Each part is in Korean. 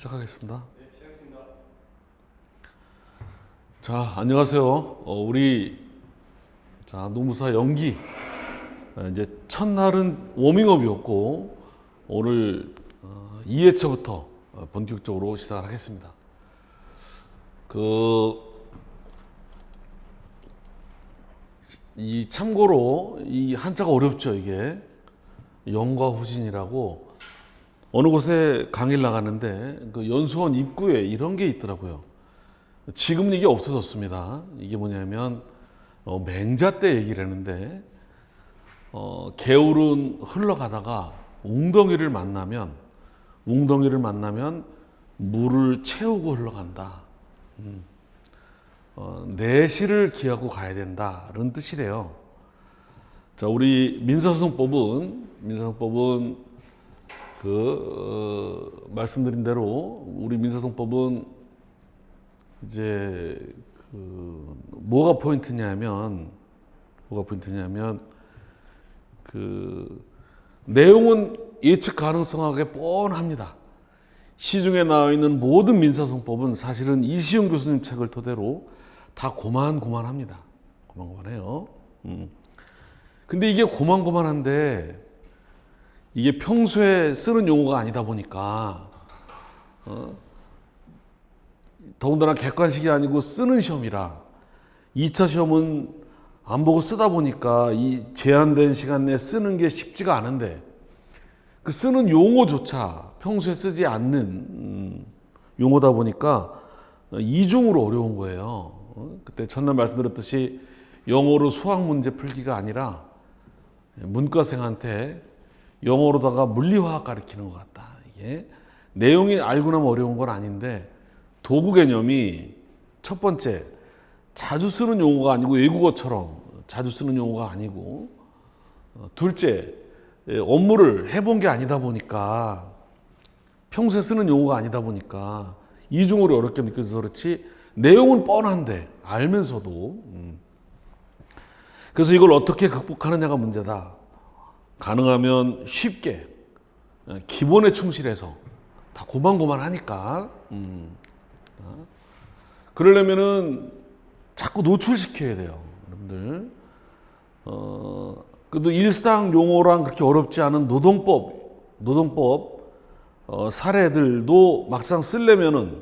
시작하겠습니다. 자, 안녕하세요. 우리 노무사 연기 이제 첫날은 워밍업이었고 오늘 2회차부터 본격적으로 시작을 하겠습니다. 이 참고로 이 한자가 어렵죠. 이게 영과 후진이라고 어느 곳에 강의를 나가는데 그 연수원 입구에 이런 게 있더라고요. 지금은 이게 없어졌습니다. 이게 뭐냐면 맹자 때 얘기를 했는데 개울은 흘러가다가 웅덩이를 만나면 물을 채우고 흘러간다. 내실을 기하고 가야 된다. 이런 뜻이래요. 자, 우리 민사소송법은 말씀드린 대로 우리 민사소송법은 이제 뭐가 포인트냐면 내용은 예측 가능성하게 뻔합니다. 시중에 나와 있는 모든 민사소송법은 사실은 이시영 교수님 책을 토대로 다 고만고만합니다. 고만고만해요. 근데 이게 고만고만한데 이게 평소에 쓰는 용어가 아니다 보니까 더군다나 객관식이 아니고 쓰는 시험이라 2차 시험은 안 보고 쓰다 보니까 이 제한된 시간 내에 쓰는 게 쉽지가 않은데 그 쓰는 용어조차 평소에 쓰지 않는 용어다 보니까 이중으로 어려운 거예요. 그때 첫날 말씀드렸듯이 영어로 수학 문제 풀기가 아니라 문과생한테 영어로다가 물리화학 가르치는 것 같다. 이게 내용이 알고 나면 어려운 건 아닌데 도구 개념이 첫 번째 자주 쓰는 용어가 아니고 외국어처럼 자주 쓰는 용어가 아니고 둘째 업무를 해본 게 아니다 보니까 평소에 쓰는 용어가 아니다 보니까 이중으로 어렵게 느껴져서 그렇지 내용은 뻔한데 알면서도 그래서 이걸 어떻게 극복하느냐가 문제다. 가능하면 쉽게 기본에 충실해서 다 고만고만하니까 그러려면은 자꾸 노출시켜야 돼요, 여러분들. 그래도 일상 용어랑 그렇게 어렵지 않은 노동법 사례들도 막상 쓰려면은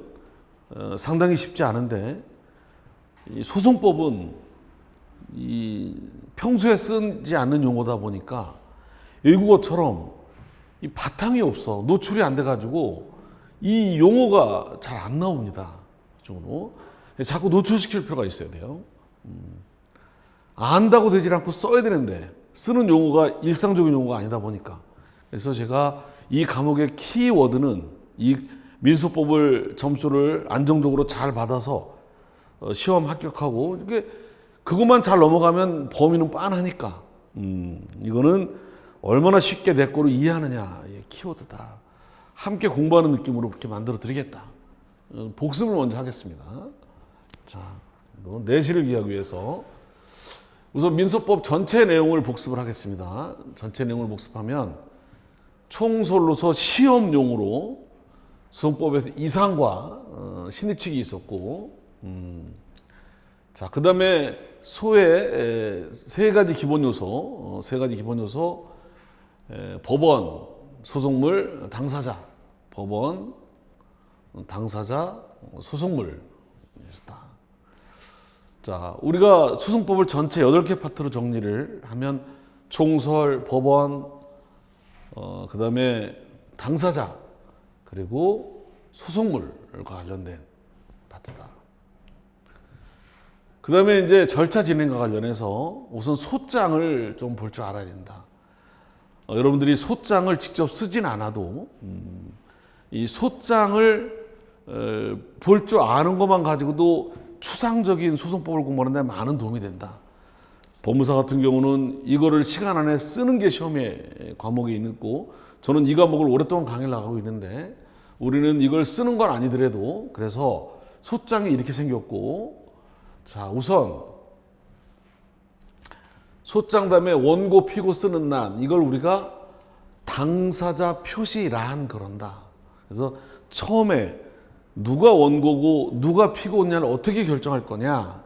상당히 쉽지 않은데 이 소송법은 이 평소에 쓰지 않는 용어다 보니까 외국어처럼 이 바탕이 없어. 노출이 안 돼가지고 이 용어가 잘 안 나옵니다. 이쪽으로. 자꾸 노출시킬 필요가 있어야 돼요. 안다고 되질 않고 써야 되는데 쓰는 용어가 일상적인 용어가 아니다 보니까. 그래서 제가 이 과목의 키워드는 이 민소법을 점수를 안정적으로 잘 받아서 시험 합격하고 이게 그것만 잘 넘어가면 범위는 빤하니까 이거는 얼마나 쉽게 내 거로 이해하느냐 키워드다. 함께 공부하는 느낌으로 그렇게 만들어 드리겠다. 복습을 먼저 하겠습니다. 자, 내실을 기하기 위해서 우선 민소법 전체 내용을 복습을 하겠습니다. 전체 내용을 복습하면 총솔로서 시험용으로 소송법에서 이상과 신의칙이 있었고 자, 그 다음에 소의 세 가지 기본 요소, 법원, 소송물, 당사자, 법원, 당사자, 소송물. 자, 우리가 소송법을 전체 8개 파트로 정리를 하면 총설, 법원, 그 다음에 당사자, 그리고 소송물과 관련된 파트다. 그 다음에 이제 절차 진행과 관련해서 우선 소장을 좀 볼 줄 알아야 된다. 여러분들이 소장을 직접 쓰진 않아도 이 소장을 볼 줄 아는 것만 가지고도 추상적인 소송법을 공부하는 데 많은 도움이 된다. 법무사 같은 경우는 이거를 시간 안에 쓰는 게 시험에 과목에 있고 저는 이 과목을 오랫동안 강의를 나가고 있는데 우리는 이걸 쓰는 건 아니더라도 그래서 소장이 이렇게 생겼고 자, 우선 소장 다음에 원고 피고 쓰는 란 이걸 우리가 당사자 표시란 그런다. 그래서 처음에 누가 원고고 누가 피고냐를 어떻게 결정할 거냐.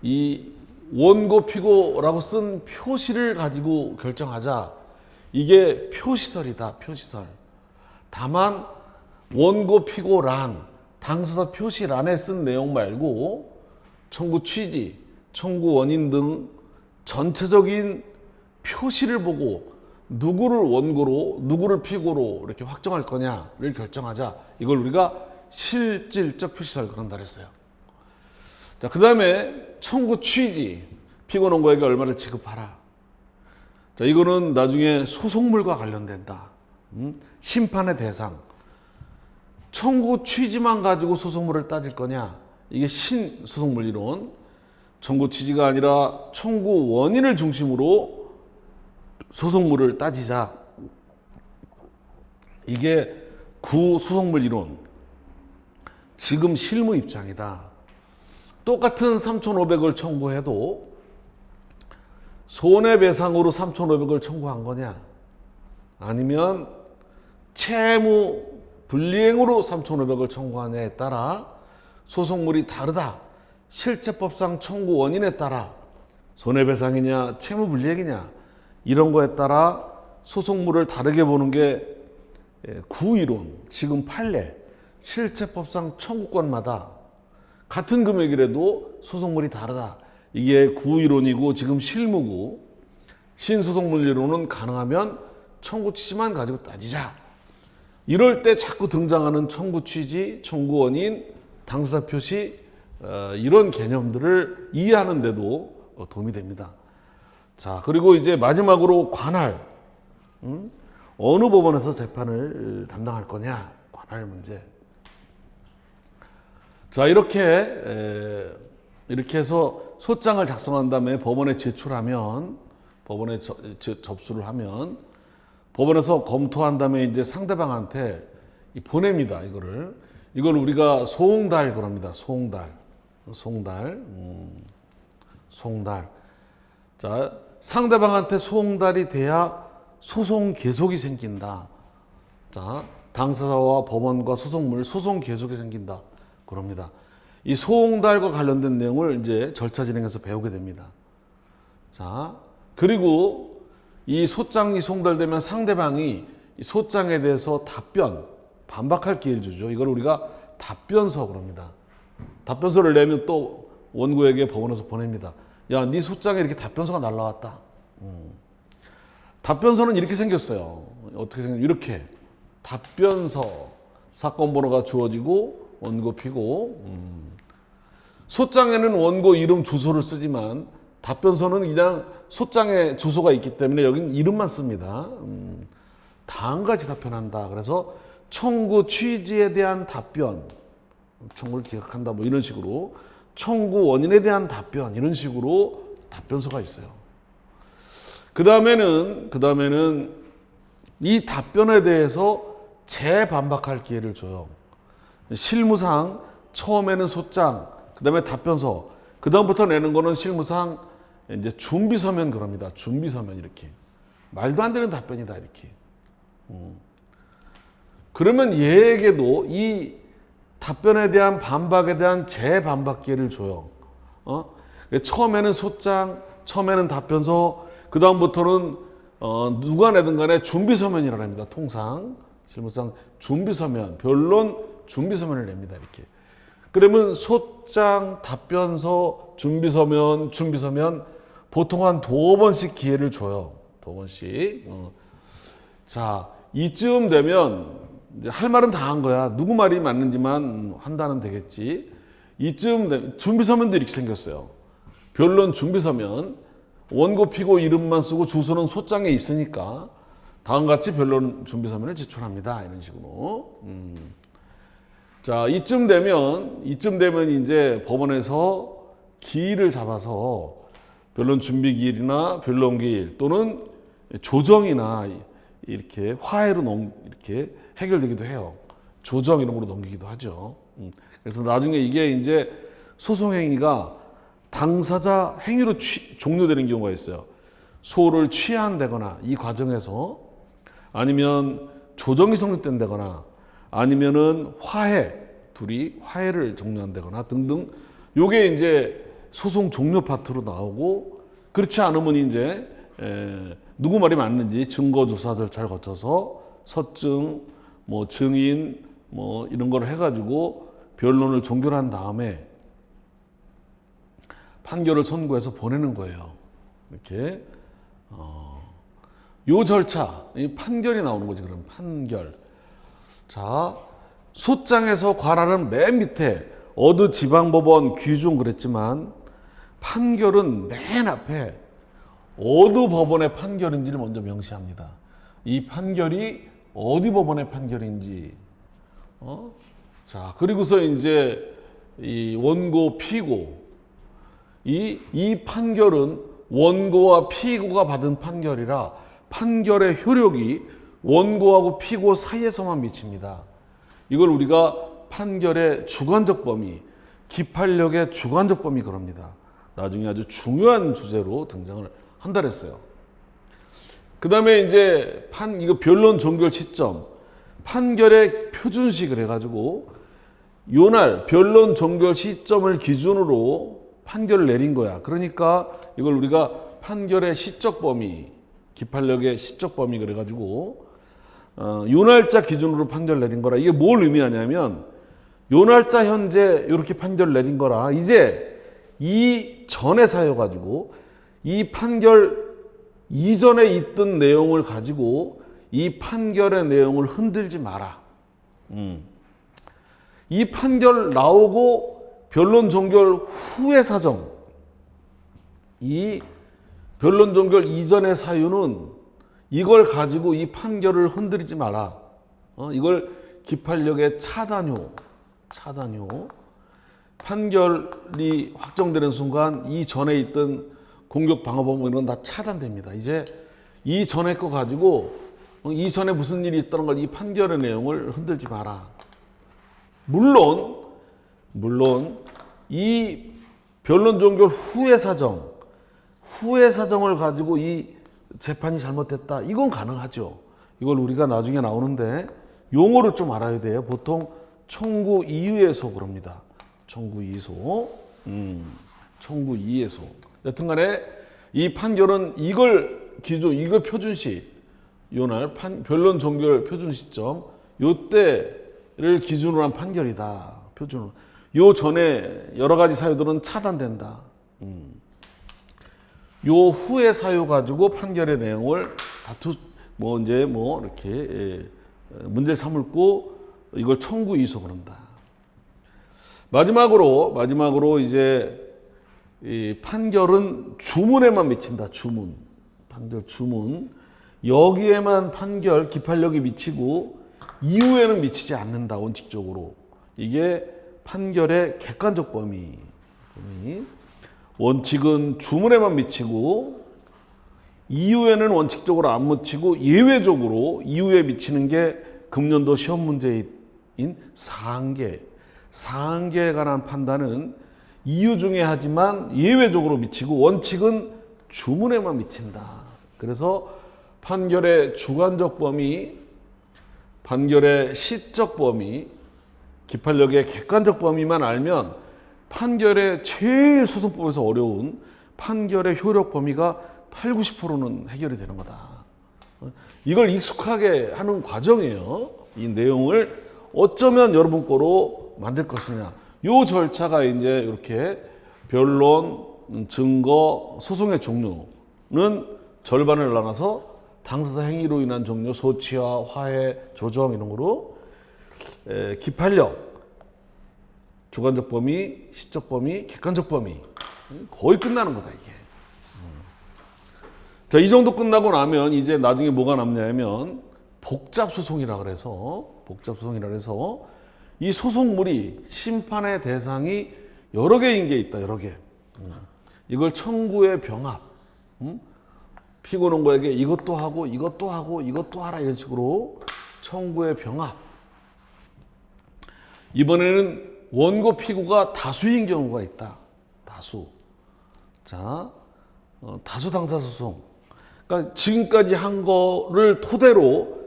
이 원고 피고라고 쓴 표시를 가지고 결정하자. 이게 표시설이다. 표시설. 다만 원고 피고란 당사자 표시란에 쓴 내용 말고 청구 취지, 청구 원인 등 전체적인 표시를 보고 누구를 원고로 누구를 피고로 이렇게 확정할 거냐를 결정하자. 이걸 우리가 실질적 표시설 그런다 그랬어요. 자, 그 다음에 청구 취지, 피고 원고에게 얼마를 지급하라. 자, 이거는 나중에 소송물과 관련된다. 심판의 대상. 청구 취지만 가지고 소송물을 따질 거냐? 이게 신소송물 이론. 청구 취지가 아니라 청구 원인을 중심으로 소송물을 따지자. 이게 구소송물 이론. 지금 실무 입장이다. 똑같은 3,500을 청구해도 손해배상으로 3,500을 청구한 거냐? 아니면 채무 불이행으로 3,500을 청구하냐에 따라 소송물이 다르다. 실체법상 청구 원인에 따라 손해배상이냐 채무 불이행이냐 이런 거에 따라 소송물을 다르게 보는 게 구이론, 지금 판례, 실체법상 청구권마다 같은 금액이라도 소송물이 다르다. 이게 구이론이고 지금 실무고, 신소송물 이론은 가능하면 청구 취지만 가지고 따지자. 이럴 때 자꾸 등장하는 청구 취지, 청구 원인, 당사자 표시 이런 개념들을 이해하는 데도 도움이 됩니다. 자, 그리고 이제 마지막으로 관할. 어느 법원에서 재판을 담당할 거냐? 관할 문제. 자, 이렇게 해서 소장을 작성한 다음에 법원에 제출하면, 법원에 접수를 하면 법원에서 검토한 다음에 이제 상대방한테 보냅니다. 이걸 우리가 소홍달 그럽니다. 소홍달. 자, 상대방한테 소홍달이 돼야 소송 계속이 생긴다. 자, 당사자와 법원과 소송물, 소송 계속이 생긴다. 그럽니다. 이 소홍달과 관련된 내용을 이제 절차 진행해서 배우게 됩니다. 자, 그리고 이 소장이 송달되면 상대방이 이 소장에 대해서 반박할 기회를 주죠. 이걸 우리가 답변서 그럽니다. 답변서를 내면 또 원고에게 법원에서 보냅니다. 야, 네 소장에 이렇게 답변서가 날라왔다. 답변서는 이렇게 생겼어요. 어떻게 생겼냐? 이렇게 답변서, 사건 번호가 주어지고 원고 피고. 소장에는 원고 이름 주소를 쓰지만 답변서는 그냥 소장에 주소가 있기 때문에 여긴 이름만 씁니다. 다음같이 답변한다. 그래서 청구 취지에 대한 답변, 청구를 기각한다. 뭐 이런 식으로 청구 원인에 대한 답변 이런 식으로 답변서가 있어요. 그 다음에는 이 답변에 대해서 재반박할 기회를 줘요. 실무상 처음에는 소장, 그 다음에 답변서, 그 다음부터 내는 거는 실무상 이제 준비서면 그럽니다. 준비서면 이렇게. 말도 안 되는 답변이다, 이렇게. 그러면 얘에게도 이 답변에 대한 반박에 대한 재반박 기회를 줘요. 처음에는 소장, 처음에는 답변서, 그 다음부터는 누가 내든 간에 준비서면이라고 합니다. 통상. 실무상 준비서면, 변론 준비서면을 냅니다, 이렇게. 그러면 소장, 답변서, 준비서면 보통 한 2번씩 기회를 줘요. 2번씩. 자, 이쯤 되면 이제 할 말은 다 한 거야. 누구 말이 맞는지만 한다는 되겠지. 이쯤 되면 준비서면도 이렇게 생겼어요. 변론 준비서면, 원고 피고 이름만 쓰고 주소는 소장에 있으니까 다음같이 변론 준비서면을 제출합니다. 이런 식으로. 자, 이쯤 되면 이제 법원에서 기일을 잡아서 변론 준비 기일이나 변론 기일 또는 조정이나 이렇게 화해로 이렇게 해결되기도 해요. 조정 이런 걸로 넘기기도 하죠. 그래서 나중에 이게 이제 소송 행위가 당사자 행위로 종료되는 경우가 있어요. 소를 취한다거나 이 과정에서, 아니면 조정이 성립된다거나, 아니면은 화해, 둘이 화해를 종료한다거나 등등. 요게 이제 소송 종료 파트로 나오고, 그렇지 않으면 이제 누구 말이 맞는지 증거 조사 절차를 거쳐서 서증, 뭐 증인, 뭐 이런 걸 해가지고 변론을 종결한 다음에 판결을 선고해서 보내는 거예요. 이렇게 요 절차, 이 판결이 나오는 거지. 그럼 판결. 자, 소장에서 관할은 맨 밑에 어느 지방법원 규중 그랬지만 판결은 맨 앞에 어느 법원의 판결인지를 먼저 명시합니다. 이 판결이 어디 법원의 판결인지. 자, 그리고서 이제 이 원고 피고, 이 판결은 원고와 피고가 받은 판결이라 판결의 효력이 원고하고 피고 사이에서만 미칩니다. 이걸 우리가 판결의 주관적 범위, 기판력의 주관적 범위 그럽니다. 나중에 아주 중요한 주제로 등장을 한다 그랬어요. 그 다음에 이제 이거 변론 종결 시점, 판결의 표준식을 해가지고 요날 변론 종결 시점을 기준으로 판결을 내린 거야. 그러니까 이걸 우리가 판결의 시적 범위, 기판력의 시적 범위 그래가지고 요 날짜 기준으로 판결 내린 거라. 이게 뭘 의미하냐면 요 날짜 현재 이렇게 판결 내린 거라. 이제 이 전에 사여가지고 이 판결 이전에 있던 내용을 가지고 이 판결의 내용을 흔들지 마라. 이 판결 나오고 변론 종결 후의 사정, 이 변론 종결 이전의 사유는 이걸 가지고 이 판결을 흔들지 마라. 이걸 기판력의 차단효. 판결이 확정되는 순간 이 전에 있던 공격 방어법 이런 건 다 차단됩니다. 이제 이 전에 거 가지고 이 전에 무슨 일이 있다는 걸 이 판결의 내용을 흔들지 마라. 물론 이 변론 종결 후의 사정을 가지고 이 재판이 잘못됐다. 이건 가능하죠. 이걸 우리가 나중에 나오는데 용어를 좀 알아야 돼요. 보통 청구 이유에서 그럽니다. 청구 이유소. 청구 이유에서. 여튼간에 이 판결은 이걸 이걸 표준시, 요날 변론 종결 표준 시점, 요때를 기준으로 한 판결이다. 표준으로. 요 전에 여러 가지 사유들은 차단된다. 요 후의 사유 가지고 판결의 내용을 이렇게 문제 삼을고 이걸 청구 이유소 그런다. 마지막으로 이제 이 판결은 주문에만 미친다. 판결 주문. 여기에만 판결 기판력이 미치고 이후에는 미치지 않는다. 원칙적으로. 이게 판결의 객관적 범위. 원칙은 주문에만 미치고 이후에는 원칙적으로 안 미치고 예외적으로 이후에 미치는 게 금년도 시험 문제인 사항계. 사항계에 관한 판단은 이유 중에 하지만 예외적으로 미치고 원칙은 주문에만 미친다. 그래서 판결의 주관적 범위, 판결의 시적 범위, 기판력의 객관적 범위만 알면 판결의 제일 소송법에서 어려운 판결의 효력 범위가 80, 90%는 해결이 되는 거다. 이걸 익숙하게 하는 과정이에요. 이 내용을 어쩌면 여러분 거로 만들 것이냐. 요 절차가 이제 이렇게 변론, 증거, 소송의 종류는 절반을 나눠서 당사자 행위로 인한 종료, 소치와 화해, 조정 이런 거로 기판력, 주관적 범위, 시적 범위, 객관적 범위 거의 끝나는 거다 이게. 자, 이 정도 끝나고 나면 이제 나중에 뭐가 남냐면 복잡소송이라 그래서 이 소송물이 심판의 대상이 여러 개인 게 있다. 여러 개. 이걸 청구의 병합. 피고 논거에게 이것도 하고 이것도 하고 이것도 하라 이런 식으로 청구의 병합. 이번에는 원고 피고가 다수인 경우가 있다. 다수. 자, 다수 당사 소송. 그러니까 지금까지 한 거를 토대로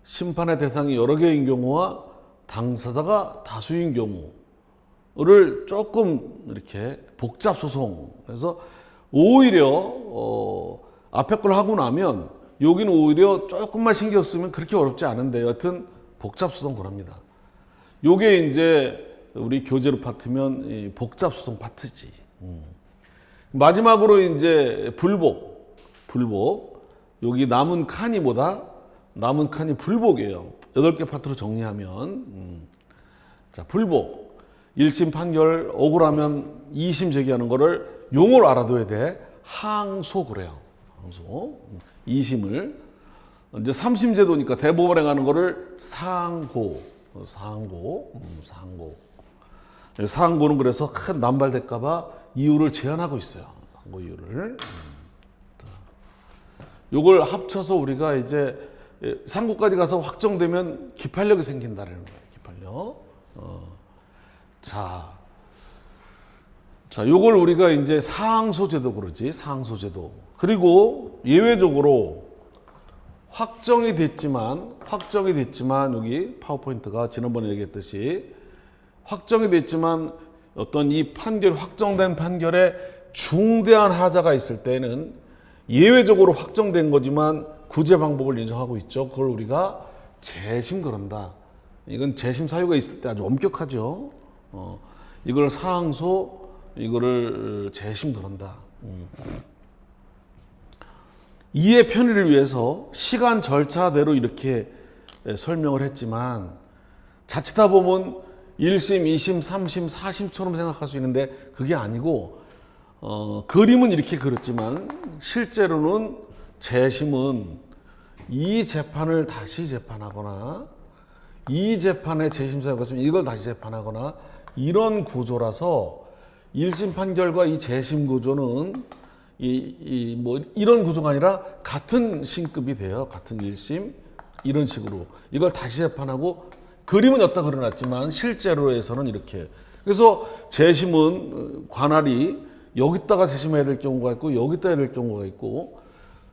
심판의 대상이 여러 개인 경우와 당사자가 다수인 경우를 조금 이렇게 복잡 소송. 그래서 오히려 앞에 걸 하고 나면 여기는 오히려 조금만 신경 쓰면 그렇게 어렵지 않은데 여하튼 복잡 소송 그럽니다. 요게 이제 우리 교재로 파트면 이 복잡 소송 파트지. 마지막으로 이제 불복. 여기 남은 칸이 불복이에요. 8개 파트로 정리하면. 자, 불복. 1심 판결 억울하면 2심 제기하는 거를 용어를 알아둬야 돼. 항소 그래요. 항소. 2심을. 이제 3심 제도니까 대법원에 가는 거를 상고. 상고는 그래서 큰 남발될까봐 이유를 제한하고 있어요. 상고 이유를. 요걸 합쳐서 우리가 이제 상고까지 가서 확정되면 기판력이 생긴다는 거예요. 기판력. 자, 요걸 우리가 이제 상소제도 그러지. 상소제도. 그리고 예외적으로 확정이 됐지만 여기 파워포인트가 지난번에 얘기했듯이 확정이 됐지만 어떤 이 확정된 판결에 중대한 하자가 있을 때는 예외적으로 확정된 거지만 구제 방법을 인정하고 있죠. 그걸 우리가 재심 그런다. 이건 재심 사유가 있을 때 아주 엄격하죠. 이걸 상소, 이거를 재심 그런다. 이해 편의를 위해서 시간 절차대로 이렇게 설명을 했지만 자칫하다 보면 1심, 2심, 3심, 4심처럼 생각할 수 있는데 그게 아니고 그림은 이렇게 그렸지만 실제로는 재심은 이 재판을 다시 재판하거나 이 재판에 재심 사유가 있으면 이걸 다시 재판하거나 이런 구조라서 1심 판결과 이 재심 구조는 뭐 이런 구조가 아니라 같은 신급이 돼요. 같은 1심 이런 식으로 이걸 다시 재판하고 그림은 였다 그려놨지만 실제로에서는 이렇게. 그래서 재심은 관할이 여기다가 재심해야 될 경우가 있고 여기다 해야 될 경우가 있고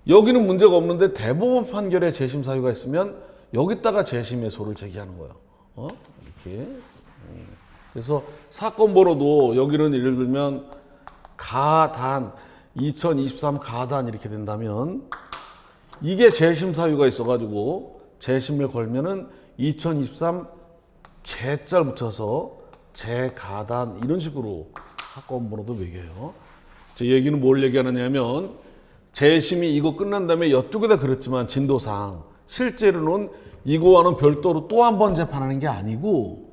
여기는 문제가 없는데 대법원 판결에 재심 사유가 있으면 여기다가 재심의 소를 제기하는 거예요. 이렇게. 그래서 사건 번호도 여기는 예를 들면 가단 2023 가단 이렇게 된다면 이게 재심 사유가 있어가지고 재심을 걸면은 2023 재자를 붙여서 재가단 이런 식으로 사건 번호도 매겨요. 제 얘기는 뭘 얘기하느냐면 재심이 이거 끝난 다음에 이쪽에다 그랬지만 진도상 실제로는 이거와는 별도로 또 한 번 재판하는 게 아니고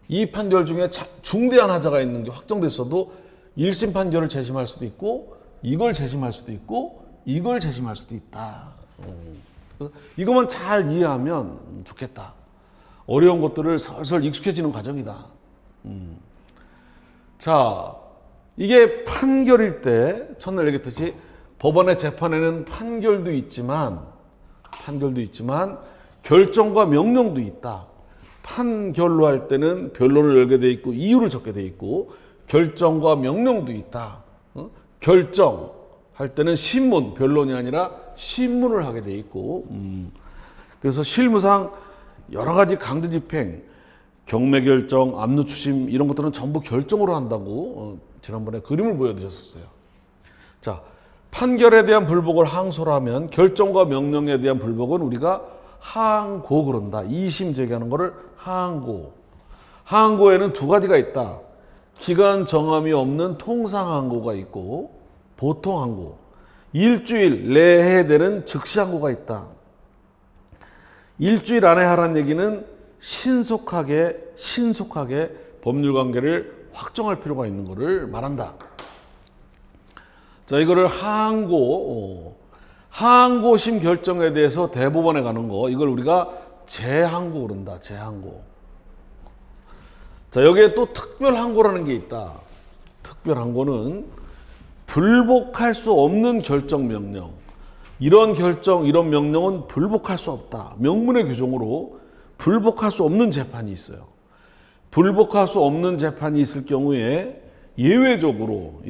이 판결 중에 중대한 하자가 있는 게 확정됐어도 1심 판결을 재심할 수도 있고 이걸 재심할 수도 있고 이걸 재심할 수도 있다. 이것만 잘 이해하면 좋겠다. 어려운 것들을 설설 익숙해지는 과정이다. 자, 이게 판결일 때 첫날 얘기했듯이 법원의 재판에는 판결도 있지만 결정과 명령도 있다. 판결로 할 때는 변론을 열게 돼 있고 이유를 적게 돼 있고 결정과 명령도 있다. 결정할 때는 신문, 변론이 아니라 신문을 하게 돼 있고 그래서 실무상 여러 가지 강제 집행, 경매 결정, 압류 추심 이런 것들은 전부 결정으로 한다고 지난번에 그림을 보여드렸었어요. 자, 판결에 대한 불복을 항소를 하면 결정과 명령에 대한 불복은 우리가 항고 그런다. 2심 제기하는 거를 항고. 항고에는 두 가지가 있다. 기간 정함이 없는 통상 항고가 있고 보통 항고. 일주일 내에 되는 즉시 항고가 있다. 일주일 안에 하라는 얘기는 신속하게 법률 관계를 확정할 필요가 있는 것을 말한다. 자, 이거를 항고심 결정에 대해서 대법원에 가는 거, 이걸 우리가 재항고 그런다. 재항고. 자, 여기에 또 특별항고라는 게 있다. 특별항고는 불복할 수 없는 결정명령. 이런 결정, 이런 명령은 불복할 수 없다. 명문의 규정으로 불복할 수 없는 재판이 있어요. 불복할 수 없는 재판이 있을 경우에 예외적으로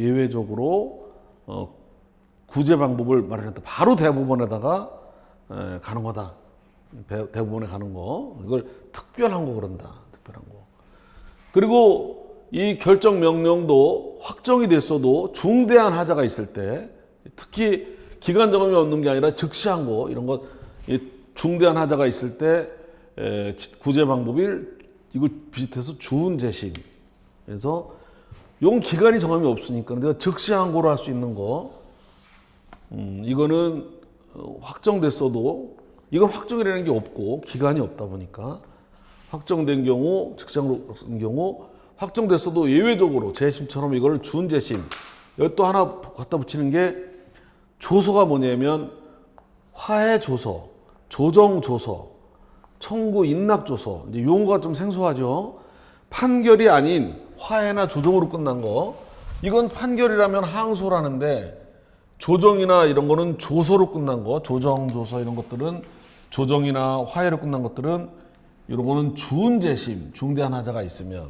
구제 방법을 마련했다. 바로 대법원에다가 가는 거다. 대부분에 가는 거. 이걸 특별한 거 그런다. 특별한 거. 그리고 이 결정 명령도 확정이 됐어도 중대한 하자가 있을 때, 특히 기간 정음이 없는 게 아니라 즉시한 거, 이런 거, 중대한 하자가 있을 때 구제 방법이 이걸 비슷해서 주운재심. 그래서 용 기간이 정함이 없으니까 내가 즉시 항고를 할 수 있는 거, 이거는 확정됐어도 이건 확정이라는 게 없고 기간이 없다 보니까 확정된 경우, 즉시항고로 쓴 경우 확정됐어도 예외적으로 재심처럼 이걸 주운재심. 여기 또 하나 갖다 붙이는 게 조서가 뭐냐면 화해 조서, 조정 조서, 청구 인락 조서. 이제 용어가 좀 생소하죠. 판결이 아닌 화해나 조정으로 끝난 거. 이건 판결이라면 항소라는데 조정이나 이런 거는 조서로 끝난 거. 조정 조서 이런 것들은 조정이나 화해로 끝난 것들은 이런 거는 주운재심, 중대한 하자가 있으면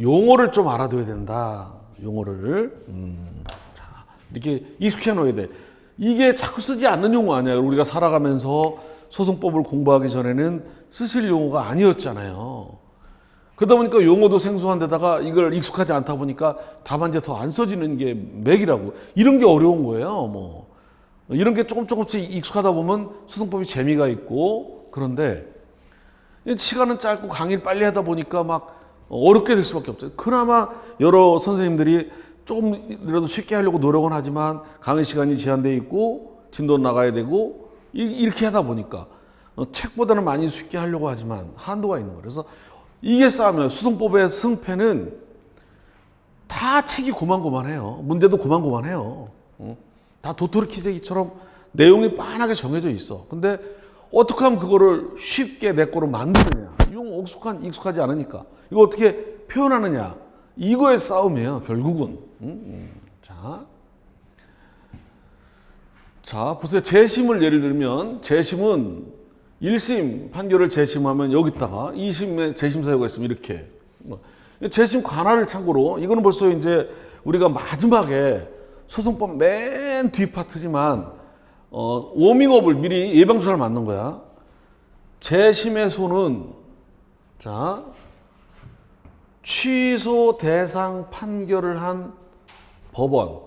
용어를 좀 알아둬야 된다. 용어를 자, 이렇게 익숙해 놓아야 돼. 이게 자꾸 쓰지 않는 용어 아니야. 우리가 살아가면서 소송법을 공부하기 전에는 쓰실 용어가 아니었잖아요. 그러다 보니까 용어도 생소한 데다가 이걸 익숙하지 않다 보니까 답안지에 더 안 써지는 게 맥이라고. 이런 게 어려운 거예요. 뭐 이런 게 조금씩 익숙하다 보면 소송법이 재미가 있고, 그런데 시간은 짧고 강의를 빨리 하다 보니까 막 어렵게 될 수밖에 없어요. 그나마 여러 선생님들이 조금이라도 쉽게 하려고 노력은 하지만 강의 시간이 제한되어 있고 진도 나가야 되고 이렇게 하다 보니까 책보다는 많이 쉽게 하려고 하지만 한도가 있는 거예요. 그래서 이게 싸우면 소송법의 승패는 다 책이 고만고만해요. 문제도 고만고만해요. 다 도토리 키재기처럼 내용이 빤하게 정해져 있어. 근데 어떻게 하면 그거를 쉽게 내 거로 만드느냐. 이건 익숙하지 않으니까. 이거 어떻게 표현하느냐. 이거의 싸움이에요, 결국은. 자, 보세요. 재심을 예를 들면, 재심은 1심 판결을 재심하면 여기다가 2심에 재심 사유가 있으면 이렇게. 재심 관할을 참고로, 이거는 벌써 이제 우리가 마지막에 소송법 맨 뒤 파트지만, 워밍업을 미리 예방주사를 맞는 거야. 재심의 소는, 자, 취소 대상 판결을 한 법원,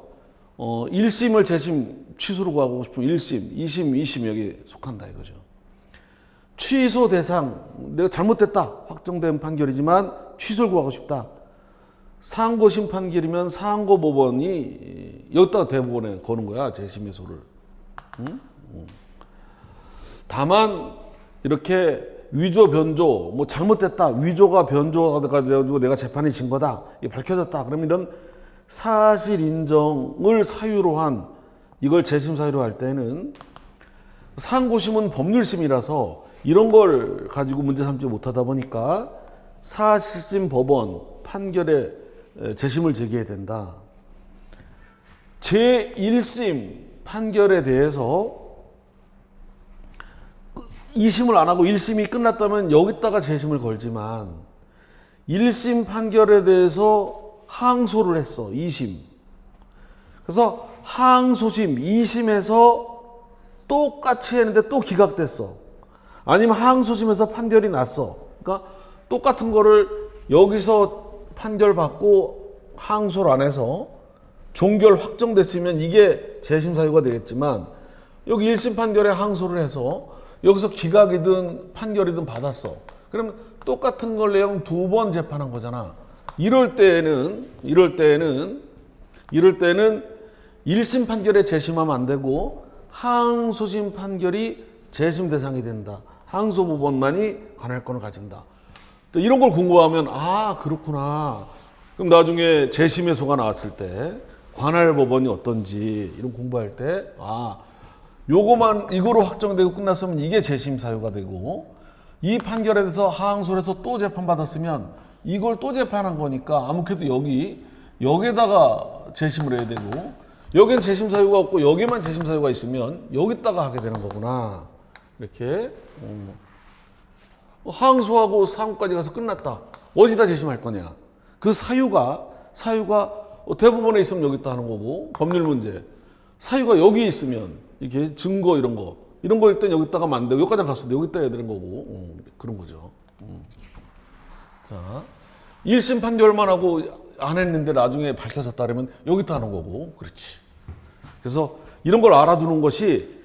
1심을 재심 취소로 가고 싶으면 1심, 2심, 2심 여기 속한다 이거죠. 취소 대상, 내가 잘못됐다. 확정된 판결이지만 취소를 구하고 싶다. 상고심 판결이면 상고법원이 여기다가 대법원에 거는 거야, 재심의 소를. 다만 이렇게 위조, 변조, 뭐 잘못됐다, 위조가 변조가 돼가지고 내가 재판에 진 거다, 이게 밝혀졌다. 그러면 이런 사실 인정을 사유로 한, 이걸 재심 사유로 할 때는 상고심은 법률심이라서 이런 걸 가지고 문제 삼지 못하다 보니까 사실심 법원 판결에 재심을 제기해야 된다. 제1심 판결에 대해서 2심을 안 하고 1심이 끝났다면 여기다가 재심을 걸지만 1심 판결에 대해서 항소를 했어. 2심. 그래서 항소심 2심에서 똑같이 했는데 또 기각됐어. 아니면 항소심에서 판결이 났어. 그러니까 똑같은 거를 여기서 판결 받고 항소를 안 해서 종결 확정됐으면 이게 재심 사유가 되겠지만 여기 1심 판결에 항소를 해서 여기서 기각이든 판결이든 받았어. 그러면 똑같은 걸 내용 2번 재판한 거잖아. 이럴 때는 1심 판결에 재심하면 안 되고 항소심 판결이 재심 대상이 된다. 항소법원만이 관할권을 가진다. 또 이런 걸 공부하면 아 그렇구나. 그럼 나중에 재심의 소가 나왔을 때 관할법원이 어떤지 이런 공부할 때 아 요거만 이거로 확정되고 끝났으면 이게 재심 사유가 되고 이 판결에 대해서 하항소를 해서 또 재판받았으면 이걸 또 재판한 거니까 아무래도 여기에다가 재심을 해야 되고 여기는 재심 사유가 없고 여기만 재심 사유가 있으면 여기다가 하게 되는 거구나. 이렇게 항소하고 상고까지 가서 끝났다. 어디다 재심할 거냐. 그 사유가 대법원에 있으면 여기다 하는 거고 법률 문제. 사유가 여기 있으면 이렇게 증거 이런 거 이런 거일 땐 여기다가 하면 안 돼. 여기까지 갔을 때 여기다 해야 되는 거고. 그런 거죠. 자, 1심 판결만 하고 안 했는데 나중에 밝혀졌다 그러면 여기다 하는 거고. 그렇지. 그래서 이런 걸 알아두는 것이,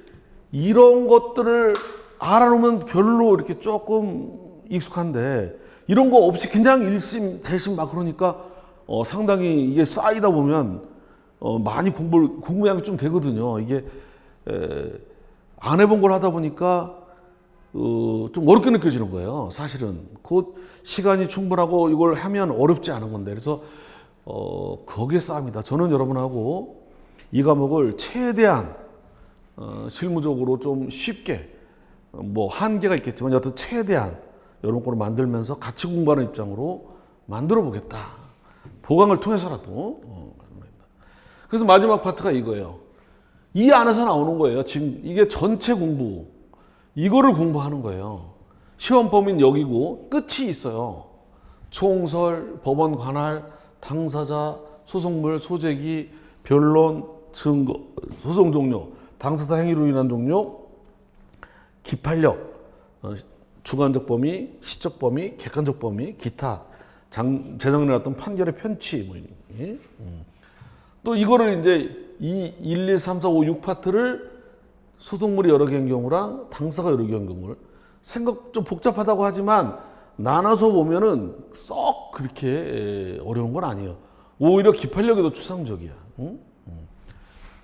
이런 것들을 알아놓으면 별로 이렇게 조금 익숙한데, 이런 거 없이 그냥 1심, 재심 막 그러니까 상당히 이게 쌓이다 보면 많이 공부량이 좀 되거든요. 이게 안 해본 걸 하다 보니까 좀 어렵게 느껴지는 거예요. 사실은 곧 시간이 충분하고 이걸 하면 어렵지 않은 건데, 그래서 거기에 싸움이다. 저는 여러분하고 이 과목을 최대한 실무적으로 좀 쉽게, 뭐 한계가 있겠지만 여튼 최대한 여러분 거를 만들면서 같이 공부하는 입장으로 만들어 보겠다. 보강을 통해서라도. 그래서 마지막 파트가 이거예요. 이 안에서 나오는 거예요. 지금 이게 전체 공부, 이거를 공부하는 거예요. 시험 범위는 여기고 끝이 있어요. 총설, 법원 관할, 당사자, 소송물, 소재기, 변론, 증거, 소송 종료, 당사자 행위로 인한 종료, 기판력, 주관적 범위, 시적 범위, 객관적 범위, 기타, 재정에 나왔던 판결의 편취, 뭐, 또 이거를 이제 1, 2, 3, 4, 5, 6파트를 소송물이 여러 개인 경우랑 당사가 여러 개인 경우를, 생각 좀 복잡하다고 하지만 나눠서 보면은 썩 그렇게 어려운 건 아니에요. 오히려 기판력이 더 추상적이야.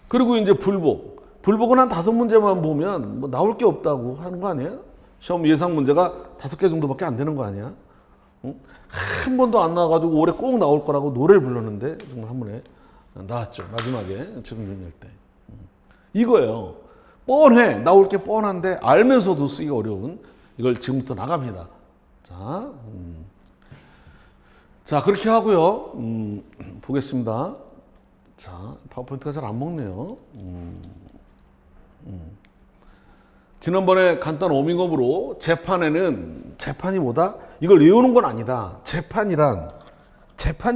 그리고 이제 불복은 한 5문제만 보면 뭐 나올 게 없다고 하는 거 아니야? 시험 예상 문제가 5개 정도밖에 안 되는 거 아니야? 한 번도 안 나와가지고 올해 꼭 나올 거라고 노래를 불렀는데 정말 한 번에 나왔죠. 마지막에 지금 연일 때. 이거예요. 뻔해. 나올 게 뻔한데 알면서도 쓰기가 어려운, 이걸 지금부터 나갑니다. 자, 그렇게 하고요. 보겠습니다. 자, 파워포인트가 잘 안 먹네요. 지난번에 간단 워밍업으로 재판에는, 재판이 뭐다? 이걸 외우는 건 아니다. 재판이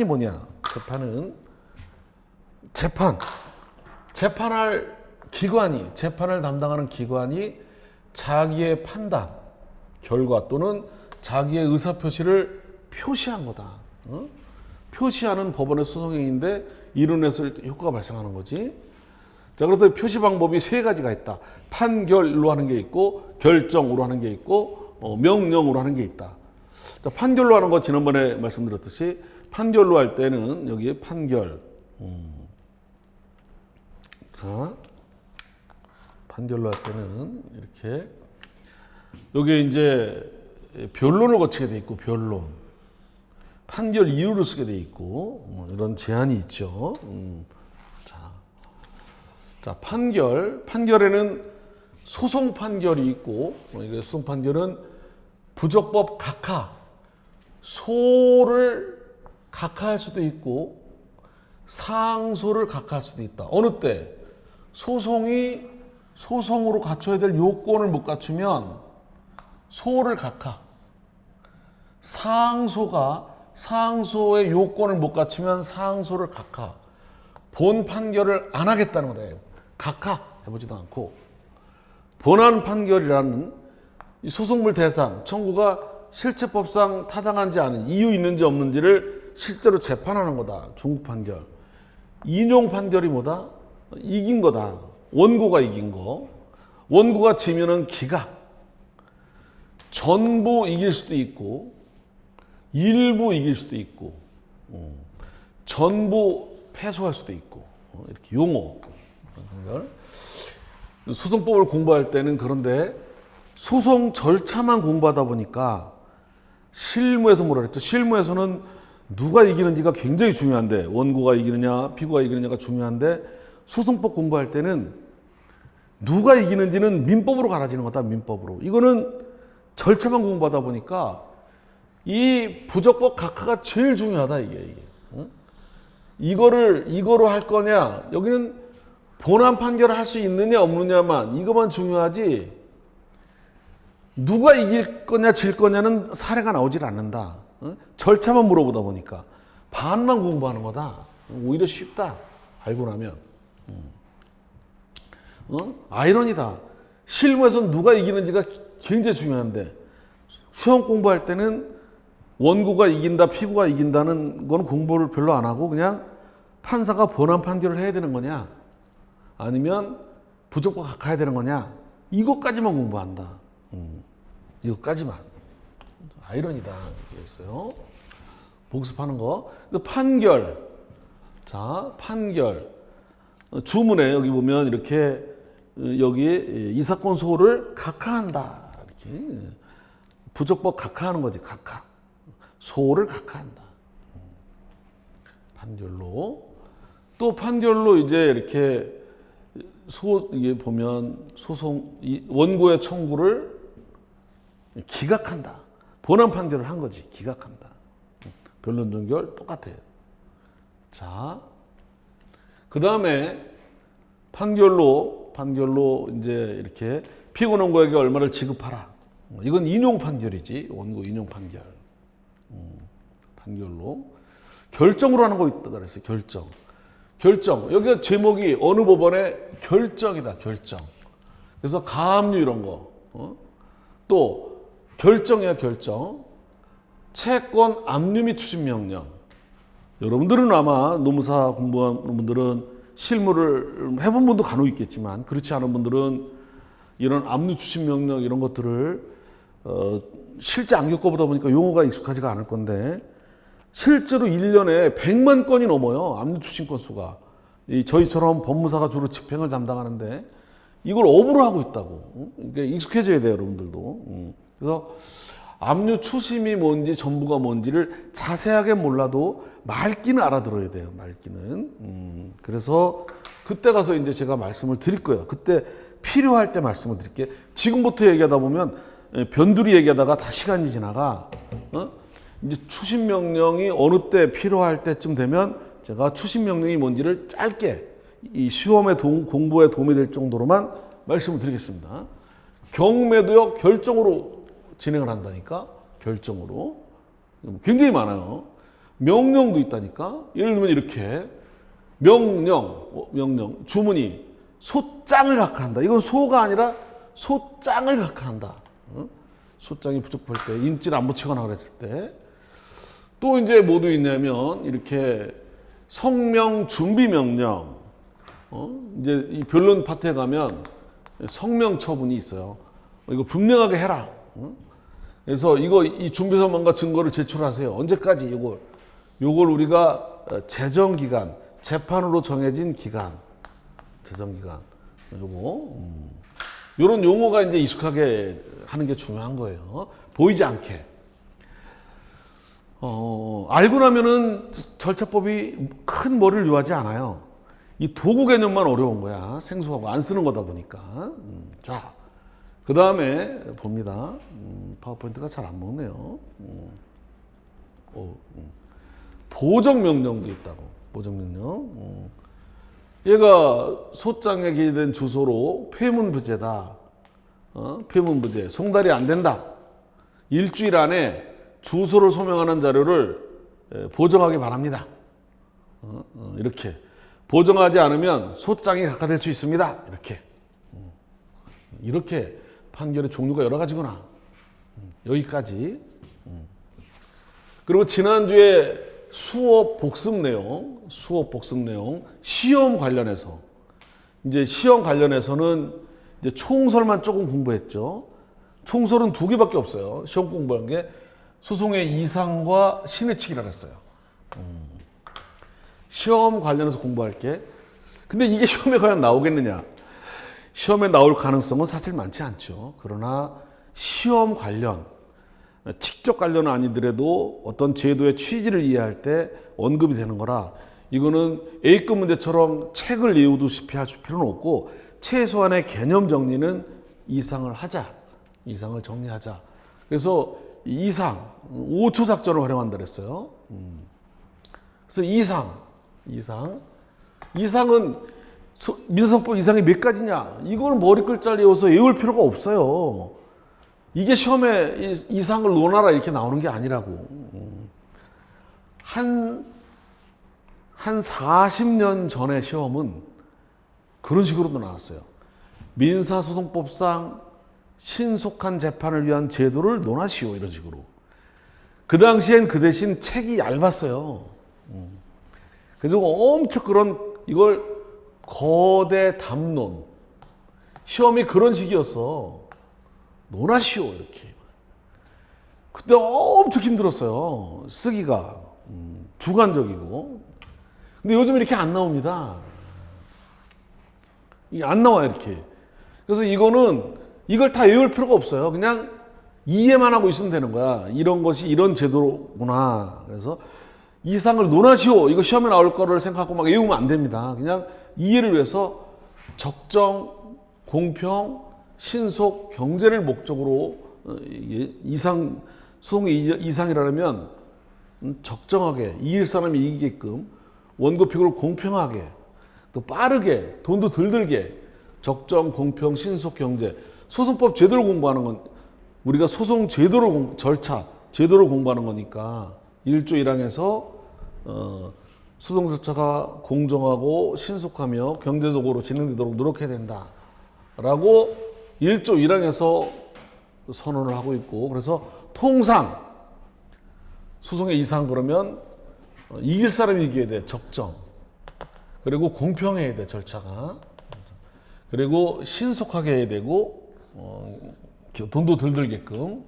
뭐냐? 재판할 기관이, 재판을 담당하는 기관이 자기의 판단, 결과 또는 자기의 의사표시를 표시한 거다. 표시하는 법원의 소송행위인데 이론에서 효과가 발생하는 거지. 자, 그래서 표시 방법이 3가지가 있다. 판결로 하는 게 있고, 결정으로 하는 게 있고, 명령으로 하는 게 있다. 자, 판결로 하는 거 지난번에 말씀드렸듯이, 판결로 할 때는 여기에 판결. 자, 판결로 할 때는 이렇게, 여기에 이제 변론을 거치게 돼 있고, 변론. 판결 이유를 쓰게 돼 있고, 이런 제한이 있죠. 자, 판결에는 소송 판결이 있고, 소송 판결은 부적법 각하, 소를 각하할 수도 있고, 상소를 각하할 수도 있다. 어느 때? 소송으로 갖춰야 될 요건을 못 갖추면 소를 각하, 상소의 요건을 못 갖추면 상소를 각하, 본 판결을 안 하겠다는 거다. 각하 해보지도 않고, 본안 판결이라는 이 소송물 대상, 청구가 실체법상 타당한지 않은, 이유 있는지 없는지를 실제로 재판하는 거다. 중국 판결. 인용 판결이 뭐다? 이긴 거다. 원고가 이긴 거. 원고가 지면은 기각. 전부 이길 수도 있고, 일부 이길 수도 있고, 전부 패소할 수도 있고, 이렇게 용어. 소송법을 공부할 때는, 그런데 소송 절차만 공부하다 보니까 실무에서 뭐라 그랬죠? 실무에서는 누가 이기는지가 굉장히 중요한데, 원고가 이기느냐, 피고가 이기느냐가 중요한데, 소송법 공부할 때는 누가 이기는지는 민법으로 갈아지는 거다. 민법으로. 이거는 절차만 공부하다 보니까 이 부적법 각하가 제일 중요하다. 이게. 이거로 할 거냐, 여기는 본안 판결을 할 수 있느냐 없느냐만, 이것만 중요하지 누가 이길 거냐 질 거냐는 사례가 나오질 않는다. 절차만 물어보다 보니까 반만 공부하는 거다. 오히려 쉽다, 알고 나면. 아이러니다. 실무에서 누가 이기는지가 굉장히 중요한데 시험 공부할 때는 원고가 이긴다, 피고가 이긴다는 건 공부를 별로 안 하고 그냥 판사가 본안 판결을 해야 되는 거냐 아니면 부족과 각하해야 되는 거냐 이것까지만 공부한다. 이것까지만. 아이러니다. 이거였어요. 복습하는 거. 판결. 자, 판결. 주문에 여기 보면 이렇게 여기 이 사건 소를 각하한다. 이렇게 부족법 각하하는 거지. 각하. 소를 각하한다. 판결로. 또 판결로 이제 이렇게 이게 보면 소송 원고의 청구를 기각한다. 본안 판결을 한 거지. 기각한다. 변론 종결 똑같아요. 자, 그 다음에 판결로 이제 이렇게 피고 원고에게 얼마를 지급하라. 이건 인용 판결이지. 원고 인용 판결. 판결로 결정으로 하는 거 있다 그랬어요. 결정. 여기가 제목이 어느 법원의 결정이다. 결정. 그래서 가압류 이런 거. 또 결정이야. 결정. 채권 압류 및 추진 명령. 여러분들은 아마 노무사 공부한 분들은 실무를 해본 분도 간혹 있겠지만 그렇지 않은 분들은 이런 압류 추진 명령 이런 것들을 실제 안 겪어보다 보니까 용어가 익숙하지가 않을 건데 실제로 1년에 100만 건이 넘어요. 압류 추진 건수가. 저희처럼 법무사가 주로 집행을 담당하는데 이걸 업으로 하고 있다고. 그러니까 익숙해져야 돼요, 여러분들도. 그래서 압류 추심이 뭔지 전부가 뭔지를 자세하게 몰라도 말귀는 알아들어야 돼요. 말귀는. 그래서 그때 가서 이제 제가 말씀을 드릴 거예요. 그때 필요할 때 말씀을 드릴게요. 지금부터 얘기하다 보면 변두리 얘기하다가 다 시간이 지나가. 이제 추심 명령이 어느 때 필요할 때쯤 되면 제가 추심 명령이 뭔지를 짧게 이 시험의 공부에 도움이 될 정도로만 말씀을 드리겠습니다. 경매도요 결정으로 진행을 한다니까. 결정으로. 굉장히 많아요. 명령도 있다니까. 예를 들면 이렇게 명령 주문이 소장을 각하한다. 이건 소가 아니라 소장을 각하한다. 소장이 부족할 때 인질 안 붙이거나 그랬을 때. 또 이제 뭐도 있냐면 이렇게 성명 준비 명령. 이제 이 변론 파트에 가면 성명 처분이 있어요. 이거 분명하게 해라. 그래서 이 준비서면과 증거를 제출하세요. 언제까지 요걸 우리가 재정 기간, 재판으로 정해진 기간, 재정 기간. 요런 용어가 이제 익숙하게 하는 게 중요한 거예요. 보이지 않게. 알고 나면은 절차법이 큰 머리를 요하지 않아요. 이 도구 개념만 어려운 거야. 생소하고 안 쓰는 거다 보니까. 자, 그 다음에 봅니다. 파워포인트가 잘 안 먹네요. 보정명령도 있다고. 보정명령. 얘가 소장에 기재된 주소로 폐문부재다. 폐문부재. 송달이 안 된다. 일주일 안에 주소를 소명하는 자료를 보정하기 바랍니다. 이렇게. 보정하지 않으면 소장이 각하될 수 있습니다. 이렇게 판결의 종류가 여러 가지구나. 여기까지. 그리고 지난주에 수업 복습 내용, 시험 관련해서. 이제 시험 관련해서는 이제 총설만 조금 공부했죠. 총설은 2개밖에 없어요. 시험 공부한 게 소송의 이상과 신의칙이라 했어요. 시험 관련해서 공부할 게. 근데 이게 시험에 과연 나오겠느냐? 시험에 나올 가능성은 사실 많지 않죠. 그러나 시험 관련, 직접 관련은 아니더라도 어떤 제도의 취지를 이해할 때 언급이 되는 거라 이거는 A급 문제처럼 책을 외우듯이 할 필요는 없고 최소한의 개념 정리는 이상을 하자. 이상을 정리하자. 그래서 이상, 5초 작전을 활용한다 그랬어요. 그래서 이상은 민사소법 이상이 몇 가지냐? 이걸 머리 글자를 외워서 외울 필요가 없어요. 이게 시험에 이상을 논하라 이렇게 나오는 게 아니라고. 한 40년 전의 시험은 그런 식으로도 나왔어요. 민사소송법상 신속한 재판을 위한 제도를 논하시오. 이런 식으로. 그 당시엔 그 대신 책이 얇았어요. 그래서 엄청 이걸 거대 담론. 시험이 그런 식이었어. 논하시오. 이렇게. 그때 엄청 힘들었어요. 쓰기가. 주관적이고. 근데 요즘 이렇게 안 나옵니다. 이게 안 나와요, 이렇게. 그래서 이걸 다 외울 필요가 없어요. 그냥 이해만 하고 있으면 되는 거야. 이런 것이 이런 제도구나. 그래서 이상을 논하시오. 이거 시험에 나올 거를 생각하고 막 외우면 안 됩니다. 그냥 이해를 위해서 적정, 공평, 신속, 경제를 목적으로 소송의 이상이라면 적정하게 이길 사람이 이기게끔 원고픽을 공평하게 또 빠르게 돈도 덜 들게 적정, 공평, 신속, 경제 소송법 제도를 공부하는 건 우리가 소송 제도를 절차, 제도를 공부하는 거니까 1조 1항에서 소송 절차가 공정하고 신속하며 경제적으로 진행되도록 노력해야 된다라고 1조 1항에서 선언을 하고 있고 그래서 통상 소송의 이상 그러면 이길 사람이 이겨야 돼. 적정. 그리고 공평해야 돼. 절차가. 그리고 신속하게 해야 되고 돈도 덜 들게끔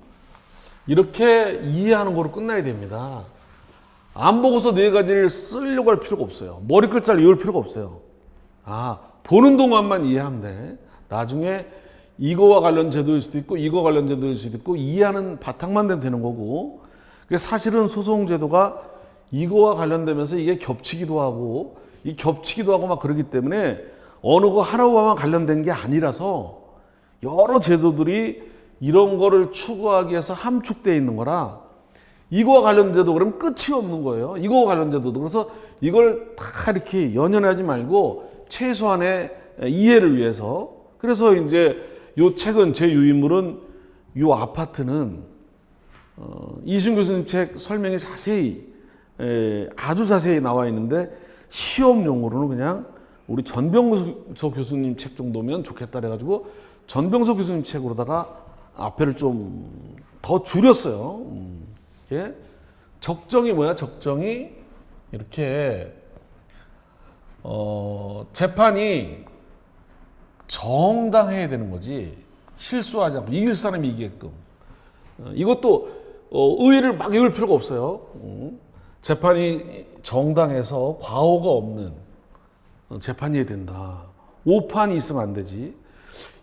이렇게 이해하는 거로 끝나야 됩니다. 안 보고서 네 가지를 쓰려고 할 필요가 없어요. 머리 글자를 외울 필요가 없어요. 보는 동안만 이해하면 돼. 나중에 이거와 관련 제도일 수도 있고 이거 관련 제도일 수도 있고 이해하는 바탕만 되는 거고 사실은 소송 제도가 이거와 관련되면서 이게 겹치기도 하고 막 그러기 때문에 어느 거 하나와만 관련된 게 아니라서 여러 제도들이 이런 거를 추구하기 위해서 함축되어 있는 거라 이거와 관련 제도 그러면 끝이 없는 거예요. 이거와 관련 제도도. 그래서 이걸 다 이렇게 연연하지 말고 최소한의 이해를 위해서 그래서 이제 요 책은 제 유인물은 요 아파트는 이순 교수님 책 설명이 아주 자세히 나와 있는데 시험용으로는 그냥 우리 전병서 교수님 책 정도면 좋겠다 그래가지고 전병서 교수님 책으로다가 앞에를 좀 더 줄였어요. 예? 적정이 뭐야? 적정이 이렇게 재판이 정당해야 되는 거지 실수하지 않고 이길 사람이 이기게끔 이것도 의의를 막 외울 필요가 없어요. 재판이 정당해서 과오가 없는 재판이어야 된다. 오판이 있으면 안 되지.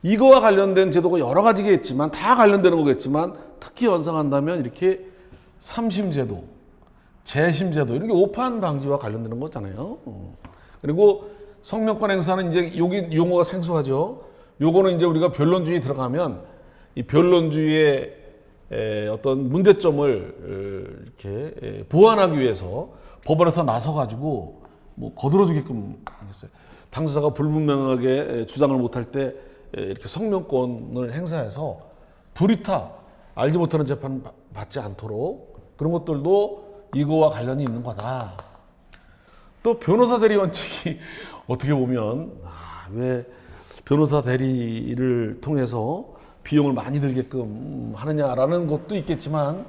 이거와 관련된 제도가 여러 가지겠지만 다 관련되는 거겠지만 특히 연상한다면 이렇게 삼심제도, 재심제도 이런 게 오판 방지와 관련되는 거잖아요. 그리고 성명권 행사는 이제 여기 용어가 생소하죠. 요거는 이제 우리가 변론주의 들어가면 이 변론주의의 어떤 문제점을 이렇게 보완하기 위해서 법원에서 나서가지고 뭐 거들어주게끔 하겠어요. 당사자가 불분명하게 주장을 못할 때 이렇게 성명권을 행사해서 불이타 알지 못하는 재판 받지 않도록 그런 것들도 이거와 관련이 있는 거다. 또 변호사 대리 원칙이 어떻게 보면 왜 변호사 대리를 통해서 비용을 많이 들게끔 하느냐라는 것도 있겠지만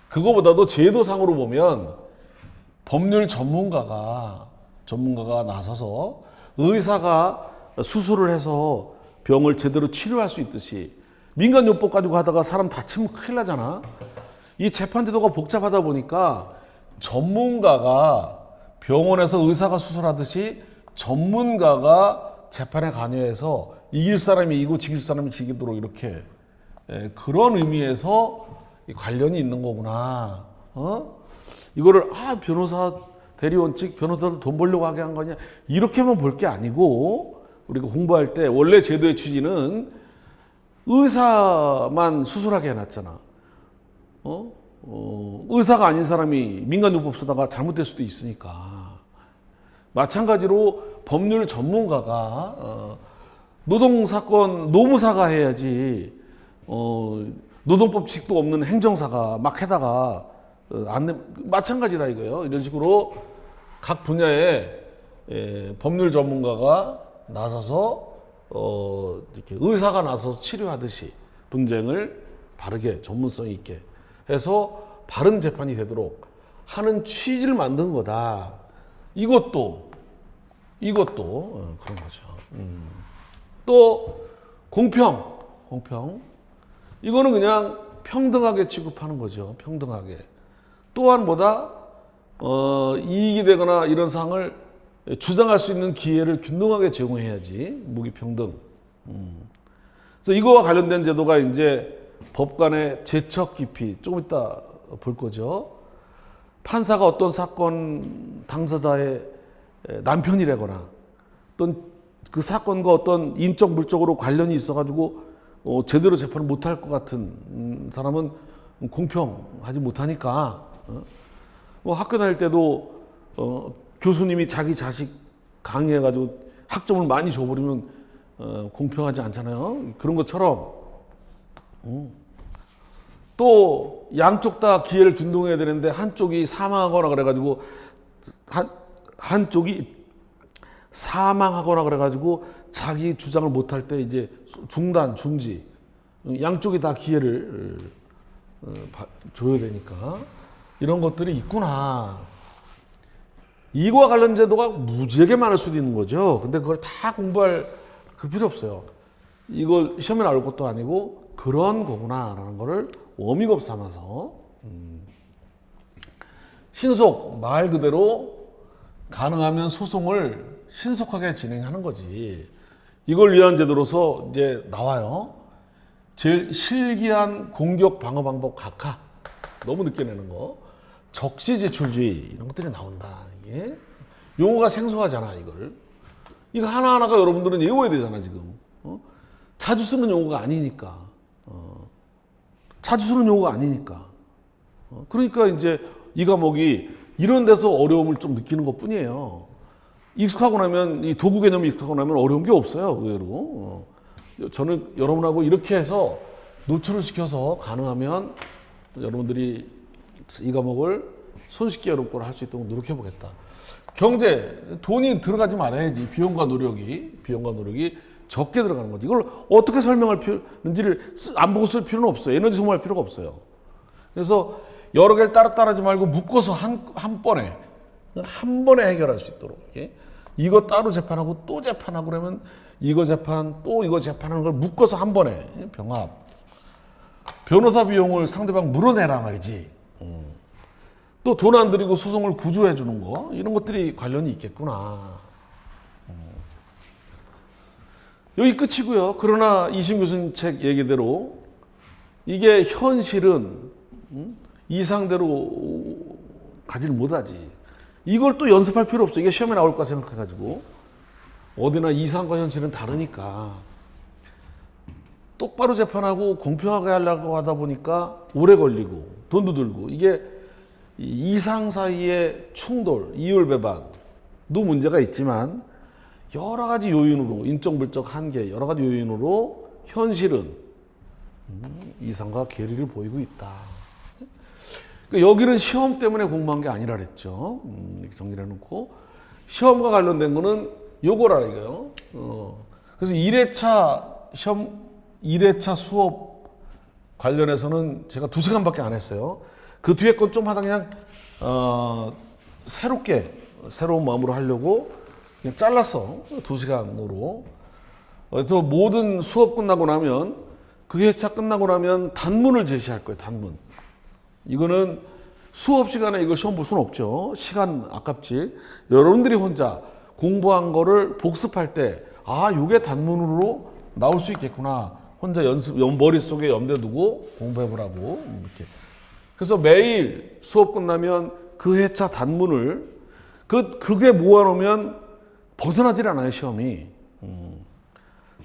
그거보다도 제도상으로 보면 법률 전문가가 나서서 의사가 수술을 해서 병을 제대로 치료할 수 있듯이 민간요법 가지고 하다가 사람 다치면 큰일 나잖아. 이 재판 제도가 복잡하다 보니까 전문가가 병원에서 의사가 수술하듯이 전문가가 재판에 관여해서 이길 사람이 이기고 지길 사람이 지기도록 이렇게 그런 의미에서 관련이 있는 거구나. 이거를 변호사 대리원칙 변호사들 돈 벌려고 하게 한 거냐 이렇게만 볼 게 아니고 우리가 공부할 때 원래 제도의 취지는 의사만 수술하게 해놨잖아. 의사가 아닌 사람이 민간요법 쓰다가 잘못될 수도 있으니까. 마찬가지로 법률 전문가가 노동사건 노무사가 해야지 노동법칙도 없는 행정사가 막 해다가 마찬가지다 이거예요. 이런 식으로 각 분야의 법률 전문가가 나서서 이렇게 의사가 나서 치료하듯이 분쟁을 바르게 전문성 있게 해서 바른 재판이 되도록 하는 취지를 만든 거다. 이것도 그런 거죠. 또 공평. 이거는 그냥 평등하게 취급하는 거죠. 평등하게. 또한 뭐다? 이익이 되거나 이런 사항을 주장할 수 있는 기회를 균등하게 제공해야지. 무기평등. 그래서 이거와 관련된 제도가 이제 법관의 제척 기피. 조금 이따 볼 거죠. 판사가 어떤 사건 당사자의 남편이라거나 또는 그 사건과 어떤 인적 물적으로 관련이 있어가지고 제대로 재판을 못할 것 같은 사람은 공평하지 못하니까 뭐 학교 다닐 때도 교수님이 자기 자식 강의해가지고 학점을 많이 줘버리면 공평하지 않잖아요. 그런 것처럼 또 양쪽 다 기회를 균등해야 되는데 한쪽이 사망하거나 그래가지고 한쪽이 사망하거나 그래가지고 자기 주장을 못할 때 이제 중지 양쪽이 다 기회를 줘야 되니까 이런 것들이 있구나. 이거와 관련 제도가 무지하게 많을 수도 있는 거죠. 근데 그걸 다 공부할 그 필요 없어요. 이걸 시험에 나올 것도 아니고 그런 거구나라는 거를 워밍업 삼아서 신속 말 그대로 가능하면 소송을 신속하게 진행하는 거지. 이걸 위한 제도로서 이제 나와요. 제일 실기한 공격 방어 방법 각하. 너무 늦게 내는 거. 적시 제출주의 이런 것들이 나온다. 이게 용어가 생소하잖아 이걸. 이거 하나하나가 여러분들은 외워야 되잖아 지금. 자주 쓰는 용어가 아니니까. 자주 쓰는 용어가 아니니까. 그러니까 이제 이 과목이 이런 데서 어려움을 좀 느끼는 것 뿐이에요. 익숙하고 나면, 이 도구 개념이 익숙하고 나면 어려운 게 없어요, 의외로. 저는 여러분하고 이렇게 해서 노출을 시켜서 가능하면 여러분들이 이 과목을 손쉽게 여러분 거를 할 수 있도록 노력해 보겠다. 경제, 돈이 들어가지 말아야지. 비용과 노력이 적게 들어가는 거지. 이걸 어떻게 설명할 필요는지를 안 보고 쓸 필요는 없어요. 에너지 소모할 필요가 없어요. 그래서 여러 개를 따로따로 하지 말고 묶어서 한 번에 해결할 수 있도록. 이렇게. 이거 따로 재판하고 또 재판하고 그러면 이거 재판 또 이거 재판하는 걸 묶어서 한 번에 병합. 변호사 비용을 상대방 물어내라 말이지. 또 돈 안 들이고 소송을 구조해 주는 거 이런 것들이 관련이 있겠구나. 여기 끝이고요. 그러나 이심 교수님 책 얘기대로 이게 현실은 이상대로 가지를 못하지. 이걸 또 연습할 필요 없어. 이게 시험에 나올까 생각해가지고 어디나 이상과 현실은 다르니까 똑바로 재판하고 공평하게 하려고 하다 보니까 오래 걸리고 돈도 들고 이게 이상 사이의 충돌, 이율배반도 문제가 있지만 여러 가지 요인으로 인적 물적 한계 여러 가지 요인으로 현실은 이상과 괴리를 보이고 있다. 그러니까 여기는 시험 때문에 공부한 게 아니라 그랬죠. 이렇게 정리를 해놓고 시험과 관련된 거는 요거라 이거요. 그래서 1회차 수업 관련해서는 제가 2시간밖에 안 했어요. 그 뒤에 건 좀 하다 그냥 새로운 마음으로 하려고 그냥 잘랐어. 2시간으로. 그래서 모든 수업 끝나고 나면 그 회차 끝나고 나면 단문을 제시할 거예요. 단문. 이거는 수업 시간에 이걸 시험 볼 수는 없죠. 시간 아깝지. 여러분들이 혼자 공부한 거를 복습할 때 이게 단문으로 나올 수 있겠구나. 혼자 머릿속에 염두에 두고 공부해보라고. 이렇게. 그래서 매일 수업 끝나면 그 회차 단문을 그게 모아놓으면 벗어나질 않아요, 시험이.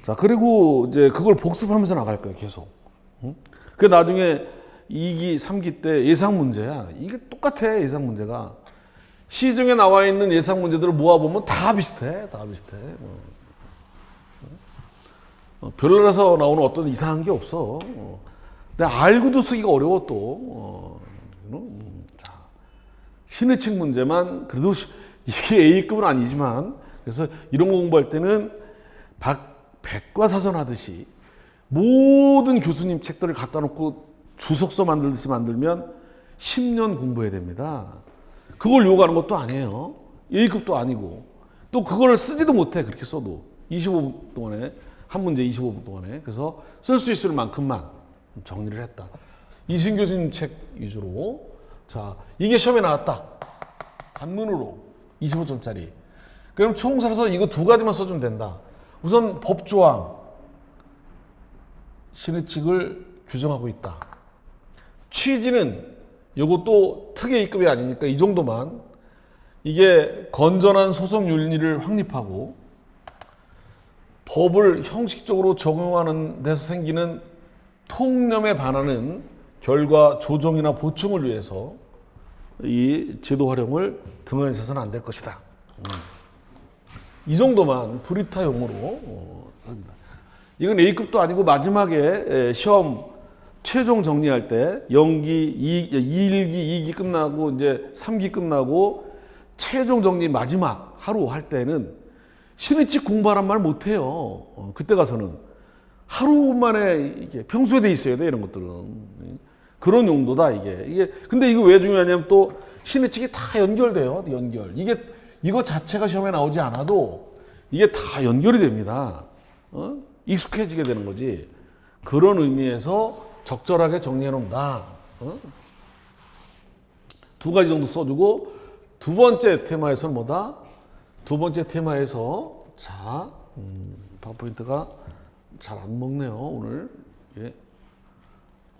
자, 그리고 이제 그걸 복습하면서 나갈 거예요, 계속. 그 나중에 2기, 3기 때 예상 문제야. 이게 똑같아, 예상 문제가. 시중에 나와 있는 예상 문제들을 모아보면 다 비슷해. 별나라에서 나오는 어떤 이상한 게 없어. 근데 알고도 쓰기가 어려워 또. 자, 신의칙 문제만 그래도 이게 A급은 아니지만 그래서 이런 거 공부할 때는 백과사전 하듯이 모든 교수님 책들을 갖다 놓고 주석서 만들듯이 만들면 10년 공부해야 됩니다. 그걸 요구하는 것도 아니에요. A급도 아니고. 또 그걸 쓰지도 못해. 그렇게 써도. 25분 동안에, 한 문제 25분 동안에. 그래서 쓸 수 있을 만큼만 정리를 했다. 이신 교수님 책 위주로. 자, 이게 시험에 나왔다. 한문으로 25점짜리. 그럼 총 살아서 이거 두 가지만 써주면 된다. 우선 법조항, 신의칙을 규정하고 있다. 취지는 이것도 특혜 A급이 아니니까 이 정도만. 이게 건전한 소송 윤리를 확립하고 법을 형식적으로 적용하는 데서 생기는 통념에 반하는 결과 조정이나 보충을 위해서 이 제도 활용을 등한히 해서는 안 될 것이다. 이 정도만 브리타용으로 합니다. 이건 A급도 아니고 마지막에 시험 최종 정리할 때 0기, 1기, 2기 끝나고 이제 3기 끝나고 최종 정리 마지막 하루 할 때는 신의칙 공부하란 말 못해요. 그때 가서는 하루 만에 이게 평소에 돼 있어야 돼 이런 것들은. 그런 용도다 이게. 근데 이거 왜 중요하냐면 또 신의칙이 다 연결돼요. 연결. 이거 자체가 시험에 나오지 않아도 이게 다 연결이 됩니다. 익숙해지게 되는 거지. 그런 의미에서 적절하게 정리해 놓는다. 두 가지 정도 써주고 두 번째 테마에서는 뭐다? 두 번째 테마에서 자, 파워포인트가 잘 안 먹네요 오늘. 예.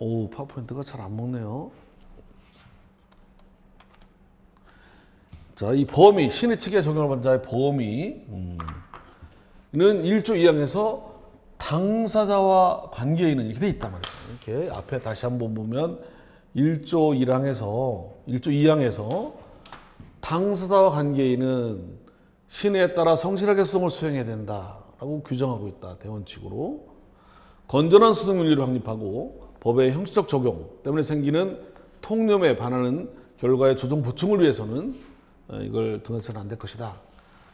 오, 파워포인트가 잘 안 먹네요. 자, 이 범위, 신의칙에 적용을 받은 자의 범위는 1조 2항에서 당사자와 관계인은 이렇게 돼 있단 말이죠. 이렇게 앞에 다시 한번 보면 1조 2항에서 당사자와 관계인은 신의에 따라 성실하게 소송을 수행해야 된다라고 규정하고 있다. 대원칙으로. 건전한 소송 윤리를 확립하고 법의 형식적 적용 때문에 생기는 통념에 반하는 결과의 조정 보충을 위해서는 이걸 등한시는 안 될 것이다.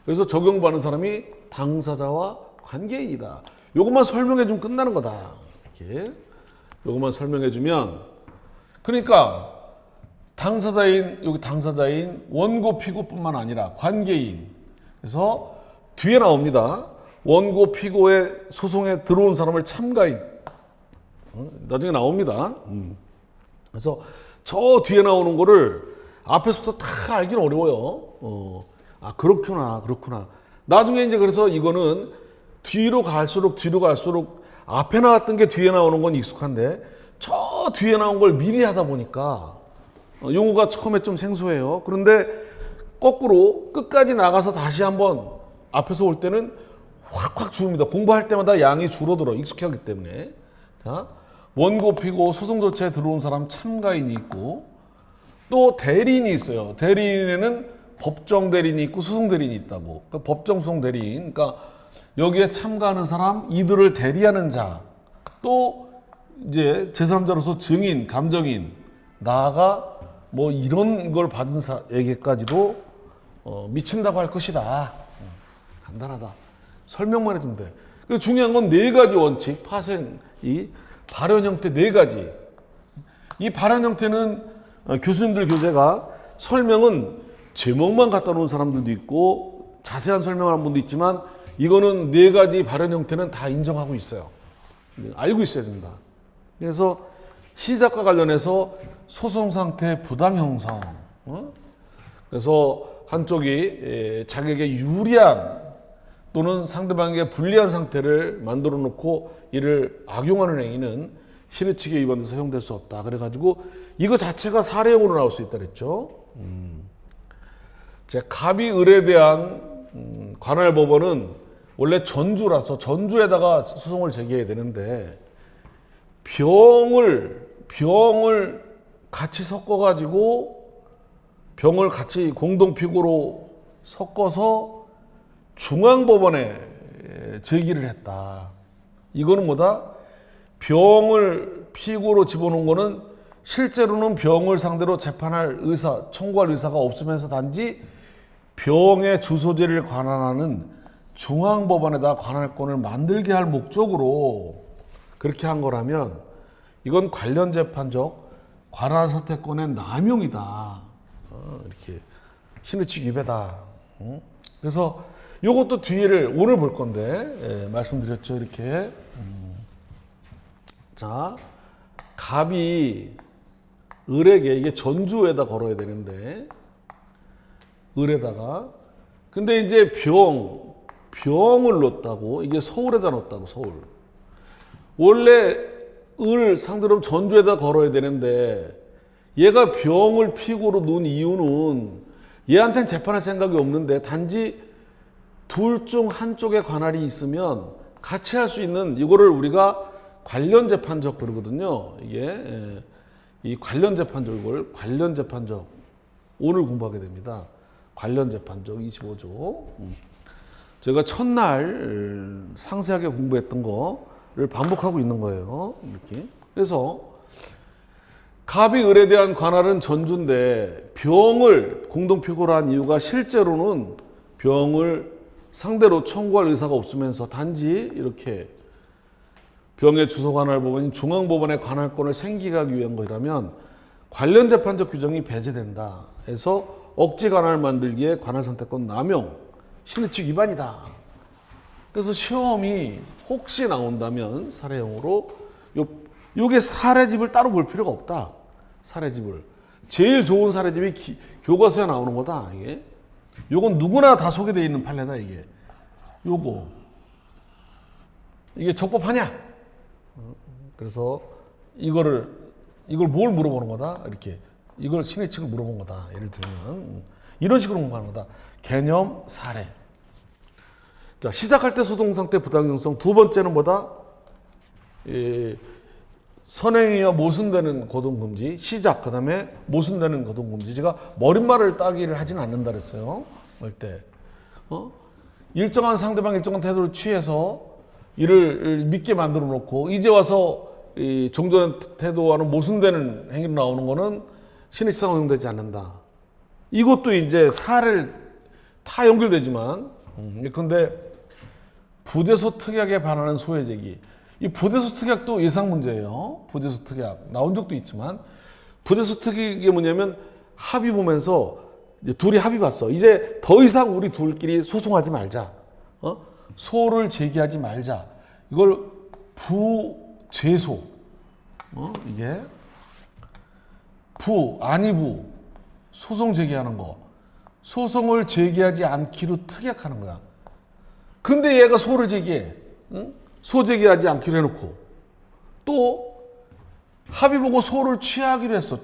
그래서 적용받는 사람이 당사자와 관계인이다. 요것만 설명해 주면 끝나는 거다. 이렇게. 요것만 설명해 주면 그러니까 여기 당사자인 원고 피고뿐만 아니라 관계인. 그래서 뒤에 나옵니다. 원고 피고의 소송에 들어온 사람을 참가인. 나중에 나옵니다. 그래서 저 뒤에 나오는 거를 앞에서부터 다 알기는 어려워요. 아, 그렇구나. 나중에 이제 그래서 이거는 뒤로 갈수록 앞에 나왔던 게 뒤에 나오는 건 익숙한데 저 뒤에 나온 걸 미리 하다 보니까 용어가 처음에 좀 생소해요. 그런데 거꾸로 끝까지 나가서 다시 한번 앞에서 올 때는 확 줄습니다. 공부할 때마다 양이 줄어들어. 익숙하기 때문에. 자, 원고 피고 소송 절차에 들어온 사람 참가인이 있고 또 대리인이 있어요. 대리인에는 법정 대리인이 있고 소송 대리인이 있다고. 그러니까 법정 소송 대리인. 그러니까 여기에 참가하는 사람, 이들을 대리하는 자, 또 이제 제3자로서 증인, 감정인, 나아가 뭐 이런 걸 받은 사에게까지도 미친다고 할 것이다. 간단하다. 설명만 해주면 돼. 중요한 건 네 가지 원칙, 파생, 이 발현 형태 네 가지. 이 발현 형태는 교수님들 교재가 설명은 제목만 갖다 놓은 사람들도 있고 자세한 설명을 한 분도 있지만 이거는 네 가지 발현 형태는 다 인정하고 있어요. 알고 있어야 된다. 그래서 시작과 관련해서 소송 상태 부당 형성. 그래서 한쪽이 자기에게 유리한 또는 상대방에게 불리한 상태를 만들어 놓고 이를 악용하는 행위는 신의칙에 위반돼서 허용될 수 없다. 그래가지고 이거 자체가 사례형으로 나올 수 있다 그랬죠. 갑이을에 대한 관할 법원은 원래 전주라서 전주에다가 소송을 제기해야 되는데 병을 같이 섞어가지고 병을 같이 공동피고로 섞어서 중앙법원에 제기를 했다. 이거는 뭐다? 병을 피고로 집어넣은 거는 실제로는 병을 상대로 재판할 청구할 의사가 없으면서 단지 병의 주소지를 관할하는 중앙법원에다 관할권을 만들게 할 목적으로 그렇게 한 거라면 이건 관련 재판적 관할 선택권의 남용이다. 이렇게 신의 측 위배다. 그래서 요것도 뒤를 오늘 볼 건데 말씀드렸죠. 이렇게 자, 갑이 을에게 이게 전주에다 걸어야 되는데 을에다가 근데 이제 병을 놓았다고 이게 서울에다 놓았다고 서울 원래 을 상대로 전주에다 걸어야 되는데 얘가 병을 피고로 놓은 이유는 얘한테는 재판할 생각이 없는데 단지 둘 중 한쪽에 관할이 있으면 같이 할 수 있는 이거를 우리가 관련 재판적 그러거든요. 이게 이 관련 재판적 이걸 관련 재판적 오늘 공부하게 됩니다. 관련 재판적 25조. 제가 첫날 상세하게 공부했던 거를 반복하고 있는 거예요. 이렇게. 그래서 갑이 을에 대한 관할은 전주인데 병을 공동표고로 한 이유가 실제로는 병을 상대로 청구할 의사가 없으면서 단지 이렇게 병의 주소 관할 법원인 중앙법원의 관할권을 생기하기 위한 것이라면 관련 재판적 규정이 배제된다. 해서 억지 관할 만들기에 관할 선택권 남용, 신의칙 위반이다. 그래서 시험이 혹시 나온다면 사례형으로 요게 사례집을 따로 볼 필요가 없다. 사례집을. 제일 좋은 사례집이 교과서에 나오는 거다. 이게. 요건 누구나 다 소개되어 있는 판례다. 이게. 요거. 이게 적법하냐? 그래서 이걸 뭘 물어보는 거다? 이렇게. 이걸 신의 측을 물어본 거다. 예를 들면. 이런 식으로 공부하는 거다. 개념, 사례. 자, 시작할 때 소동 상태 부당형성. 두 번째는 뭐다? 선행이와 모순되는 고동금지. 시작, 그 다음에 모순되는 고동금지. 제가 머릿말을 따기를 하진 않는다 그랬어요. 할 때. 일정한 상대방 일정한 태도를 취해서 이를 믿게 만들어 놓고 이제 와서 이 종전의 태도와는 모순되는 행위로 나오는 거는 신의치상 허용되지 않는다. 이것도 이제 사례를 다 연결되지만 근데 부대소 특약에 반하는 소외 제기. 이 부대소 특약도 예상 문제예요. 부대소 특약 나온 적도 있지만 부대소 특약이 뭐냐면 합의 보면서 이제 둘이 합의 봤어. 이제 더 이상 우리 둘끼리 소송하지 말자. 소를 제기하지 말자. 이걸 부제소. 이게 아니부 소송 제기하는 거. 소송을 제기하지 않기로 특약하는 거야. 근데 얘가 소를 제기해. 소 제기하지 않기로 해놓고 또 합의 보고 소를 취하기로 했어.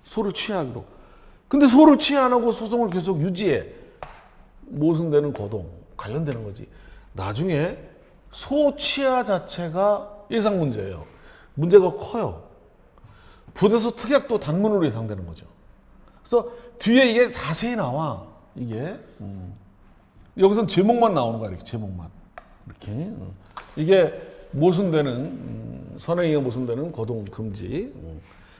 소를 취하기로. 근데 소를 취해 안 하고 소송을 계속 유지해. 모순되는 거동 관련되는 거지. 나중에 소 취하 자체가 예상 문제예요. 문제가 커요. 부대소 특약도 단문으로 예상되는 거죠. 그래서 뒤에 이게 자세히 나와. 이게 여기선 제목만 나오는 거야. 이렇게 제목만. 이렇게 이게 모순되는 선행위가 모순되는 거동 금지.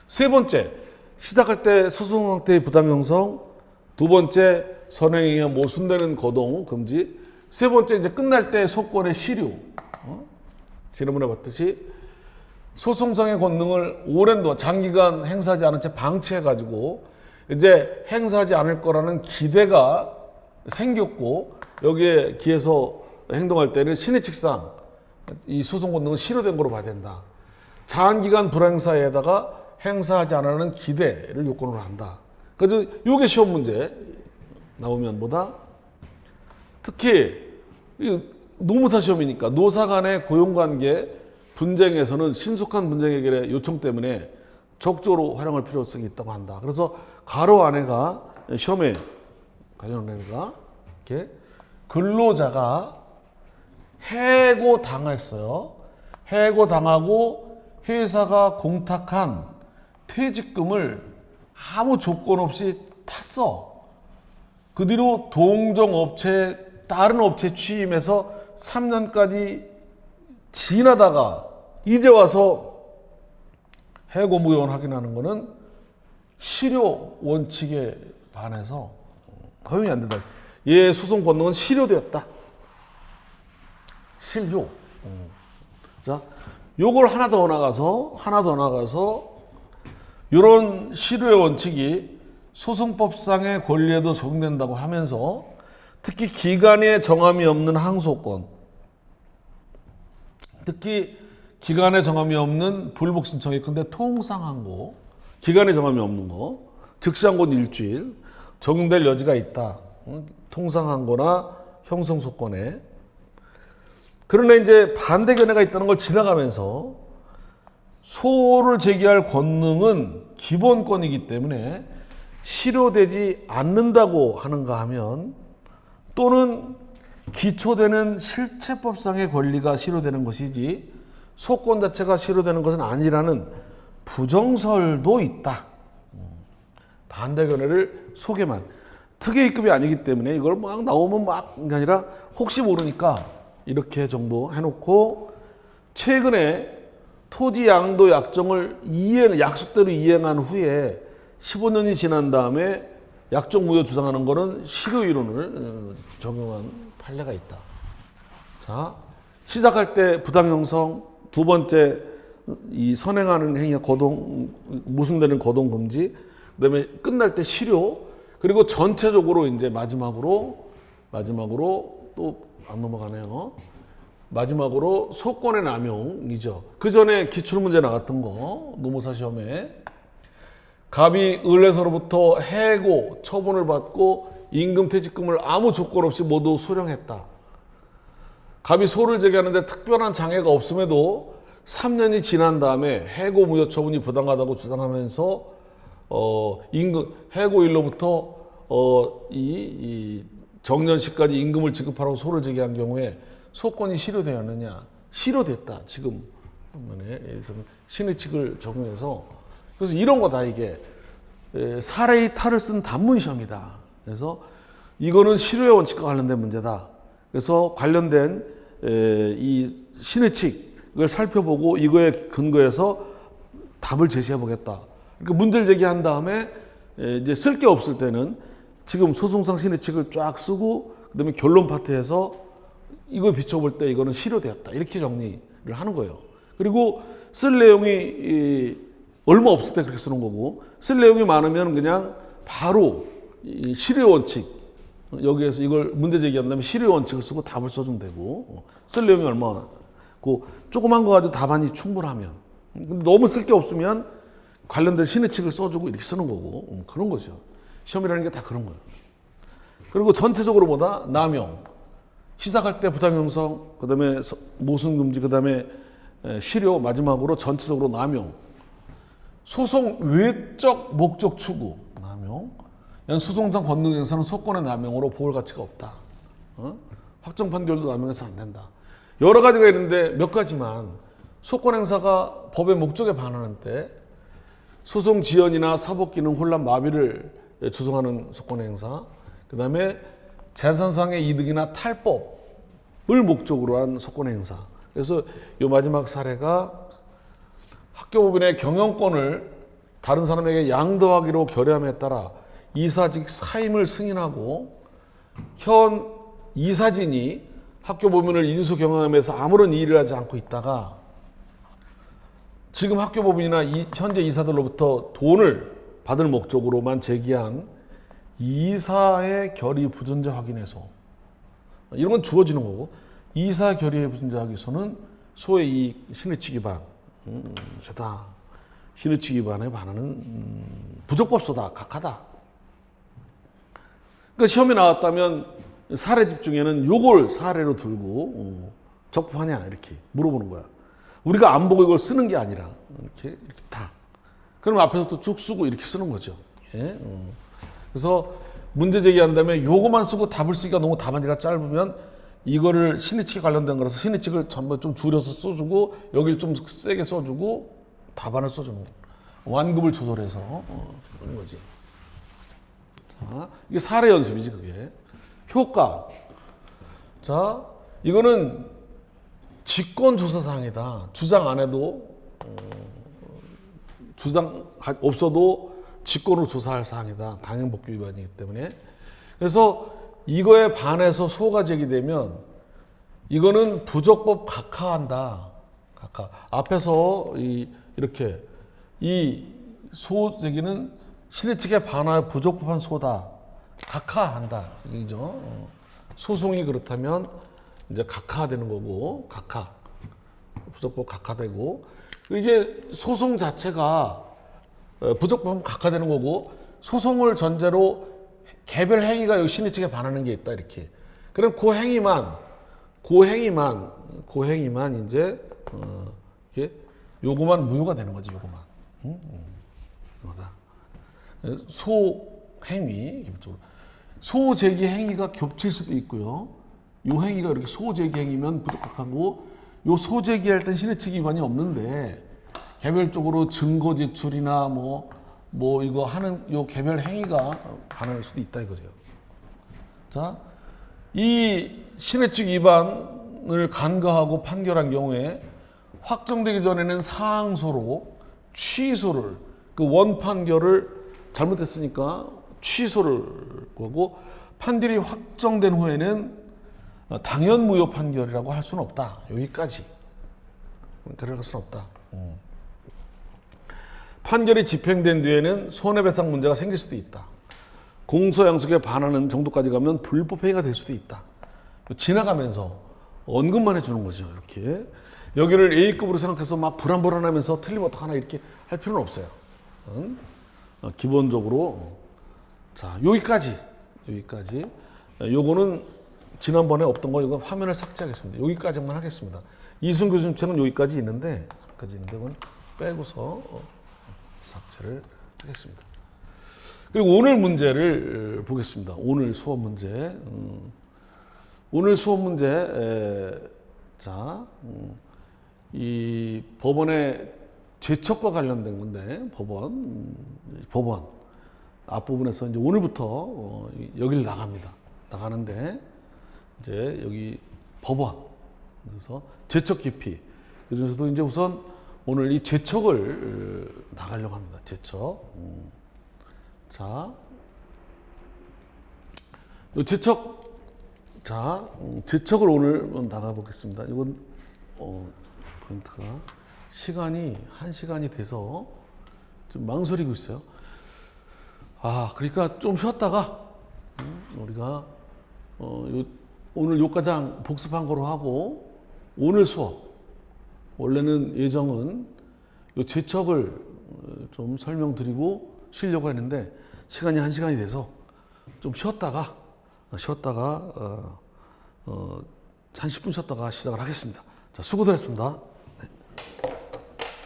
세 번째 시작할 때 소송 상태의 부당 형성. 두 번째 선행위가 모순되는 거동 금지. 세 번째 이제 끝날 때 소권의 시류. 지난번에 봤듯이 소송상의 권능을 오랜 동안 장기간 행사하지 않은 채 방치해가지고 이제 행사하지 않을 거라는 기대가 생겼고 여기에 기해서 행동할 때는 신의칙상 이 소송 권능은 실효된 거로 봐야 된다. 장기간 불행사에다가 행사하지 않는 기대를 요건으로 한다. 그래서 요게 시험 문제 나오면 뭐다? 특히 노무사 시험이니까 노사 간의 고용관계 분쟁에서는 신속한 분쟁 해결의 요청 때문에 적극적으로 활용할 필요성이 있다고 한다. 그래서 가로 안에가 시험에 관련한 애가 이렇게 근로자가 해고당했어요. 해고당하고 회사가 공탁한 퇴직금을 아무 조건 없이 탔어. 그 뒤로 동종업체 다른 업체 취임해서 3년까지 지나다가 이제 와서 해고 무효원 확인하는 거는 실효 원칙에 반해서 허용이 안 된다. 얘 소송 권능은 실효되었다. 실효. 자, 요걸 하나 더 나가서 이런 실효의 원칙이 소송법상의 권리에도 적용된다고 하면서 특히 기간에 정함이 없는 항소권, 특히 기간에 정함이 없는 불복 신청이 근데 통상항고, 기간에 정함이 없는 거, 즉시항고는 일주일 적용될 여지가 있다. 통상항고나 형성소권에. 그러나 이제 반대 견해가 있다는 걸 지나가면서 소를 제기할 권능은 기본권이기 때문에 실효되지 않는다고 하는가 하면, 또는 기초되는 실체법상의 권리가 실효되는 것이지 소권 자체가 실효되는 것은 아니라는 부정설도 있다. 반대 견해를 소개만. 특혜 입금이 아니기 때문에 이걸 막 나오면 막이 아니라 혹시 모르니까 이렇게 정도 해놓고, 최근에 토지 양도 약정을 약속대로 이행한 후에 15년이 지난 다음에 약정 무효 주장하는 거는 실효 이론을 적용한 판례가 있다. 자, 시작할 때 부당 형성, 두 번째 이 선행하는 행위가 무승되는 거동 금지, 그다음에 끝날 때 실효, 그리고 전체적으로 이제 마지막으로 또 안 넘어가네요. 마지막으로 소권의 남용이죠. 그 전에 기출문제 나갔던 거, 노무사 시험에 갑이 을에서로부터 해고 처분을 받고 임금 퇴직금을 아무 조건 없이 모두 수령했다. 갑이 소를 제기하는데 특별한 장애가 없음에도 3년이 지난 다음에 해고 무효 처분이 부당하다고 주장하면서 해고일로부터 이 정년시까지 임금을 지급하라고 소를 제기한 경우에 소권이 실효되었느냐? 실효됐다. 지금 신의칙을 적용해서. 그래서 이런 거다 이게. 사례의 탈을 쓴 단문 시험이다. 그래서 이거는 실효의 원칙과 관련된 문제다. 그래서 관련된 이 신의칙을 살펴보고 이거에 근거해서 답을 제시해 보겠다. 그러니까 문제를 제기한 다음에 이제 쓸 게 없을 때는 지금 소송상 신의칙을 쫙 쓰고 그다음에 결론 파트에서 이걸 비춰볼 때 이거는 실효되었다. 이렇게 정리를 하는 거예요. 그리고 쓸 내용이 얼마 없을 때 그렇게 쓰는 거고, 쓸 내용이 많으면 그냥 바로 이 실효 원칙, 여기에서 이걸 문제 제기한 다음에 실효 원칙을 쓰고 답을 써주면 되고, 쓸 내용이 얼마, 그 조그만 거 가지고 답안이 충분하면. 근데 너무 쓸 게 없으면 관련된 신의칙을 써주고 이렇게 쓰는 거고, 그런 거죠. 시험이라는 게 다 그런 거예요. 그리고 전체적으로 보다 남용, 시작할 때 부당형성, 그 다음에 모순금지, 그 다음에 실효, 마지막으로 전체적으로 남용. 소송 외적 목적 추구, 남용. 소송상 권능 행사는 소권의 남용으로 보을 가치가 없다. 확정 판결도 남용해서 안 된다. 여러 가지가 있는데 몇 가지만, 소권 행사가 법의 목적에 반하는 때 소송 지연이나 사법 기능 혼란 마비를 조성하는 소권 행사, 그 다음에 재산상의 이득이나 탈법을 목적으로 한 소권 행사. 그래서 이 마지막 사례가 학교법인의 경영권을 다른 사람에게 양도하기로 결의함에 따라 이사직 사임을 승인하고 현 이사진이 학교법인을 인수 경영하면서 아무런 일을 하지 않고 있다가 지금 학교법인이나 현재 이사들로부터 돈을 받을 목적으로만 제기한 이사의 결의 부존재 확인해서, 이런 건 주어지는 거고, 이사 결의 부존재 확인서는 소의 이 신의칙 위반, 세다. 신의칙 위반에 반하는 부적법소다, 각하다. 그러니까 시험에 나왔다면 사례 집중에는 요걸 사례로 들고 적법하냐 이렇게 물어보는 거야. 우리가 안 보고 이걸 쓰는 게 아니라 이렇게 다. 그럼 앞에서부터 쭉 쓰고 이렇게 쓰는 거죠. 예? 그래서 문제 제기한 다음에 요거만 쓰고 답을 쓰기가 너무 답안지가 짧으면 이거를 신의칙에 관련된 거라서 신의칙을 전부 좀 줄여서 써주고 여기를 좀 세게 써주고 답안을 써주는 거예요. 완급을 조절해서 그런 거지. 자, 이게 사례 연습이지 그게. 효과. 자, 이거는 직권조사사항이다. 주장 안 해도 주장 없어도 직권으로 조사할 사항이다. 당연복귀 위반이기 때문에. 그래서 이거에 반해서 소가 제기되면 이거는 부적법 각하한다. 각하. 앞에서 이렇게 이 소 제기는 신의 측에 반하여 부적법한 소다. 각하한다. 이죠. 소송이 그렇다면 이제 각하되는 거고, 각하. 부적법 각하되고, 이게 소송 자체가 부적법하면 각하되는 거고, 소송을 전제로 개별 행위가 여기 신의 측에 반하는 게 있다, 이렇게. 그럼 그 행위만 이제, 이게 요거만 무효가 되는 거지, 요거만. 소행위, 기본적으로. 소제기 행위가 겹칠 수도 있고요. 요 행위가 이렇게 소제기 행위면 부적합하고, 요 소제기할 땐 신의 측 위반이 없는데, 개별적으로 증거 제출이나 뭐 이거 하는 요 개별 행위가 반할 수도 있다 이거죠. 자, 이 신의 측 위반을 간과하고 판결한 경우에 확정되기 전에는 상소로 취소를 그 원 판결을 잘못했으니까 취소를 하고 판결이 확정된 후에는 당연 무효 판결이라고 할 수는 없다. 여기까지. 그럴 수는 없다. 판결이 집행된 뒤에는 손해배상 문제가 생길 수도 있다. 공소양속에 반하는 정도까지 가면 불법행위가 될 수도 있다. 지나가면서 언급만 해주는 거죠. 이렇게 여기를 A급으로 생각해서 막 불안불안하면서 틀리면 어떡하나 이렇게 할 필요는 없어요. 기본적으로 자 여기까지 요거는 지난번에 없던 거 이거 화면을 삭제하겠습니다. 여기까지만 하겠습니다. 이순 교수님 책은 여기까지 있는데 그건 빼고서 삭제를 하겠습니다. 그리고 오늘 문제를 보겠습니다. 오늘 수업 문제. 오늘 수업 문제 자, 이 법원의 제척과 관련된 건데 법원 앞부분에서 이제 오늘부터 여기를 나가는데 이제 여기 법원 그래서 제척 기피 그중에서도 이제 우선 오늘 이 제척을 나가려고 합니다. 제척. 자, 요 제척. 자, 제척을 오늘 나가보겠습니다. 이건 포인트가 시간이 1시간이 돼서 좀 망설이고 있어요. 그러니까 좀 쉬었다가 우리가 오늘 요과장 복습한 거로 하고 오늘 수업 원래는 예정은 요 제척을 좀 설명드리고 쉬려고 했는데 시간이 1시간이 돼서 좀 쉬었다가 한 10분 쉬었다가 시작을 하겠습니다. 자, 수고들 했습니다. 네.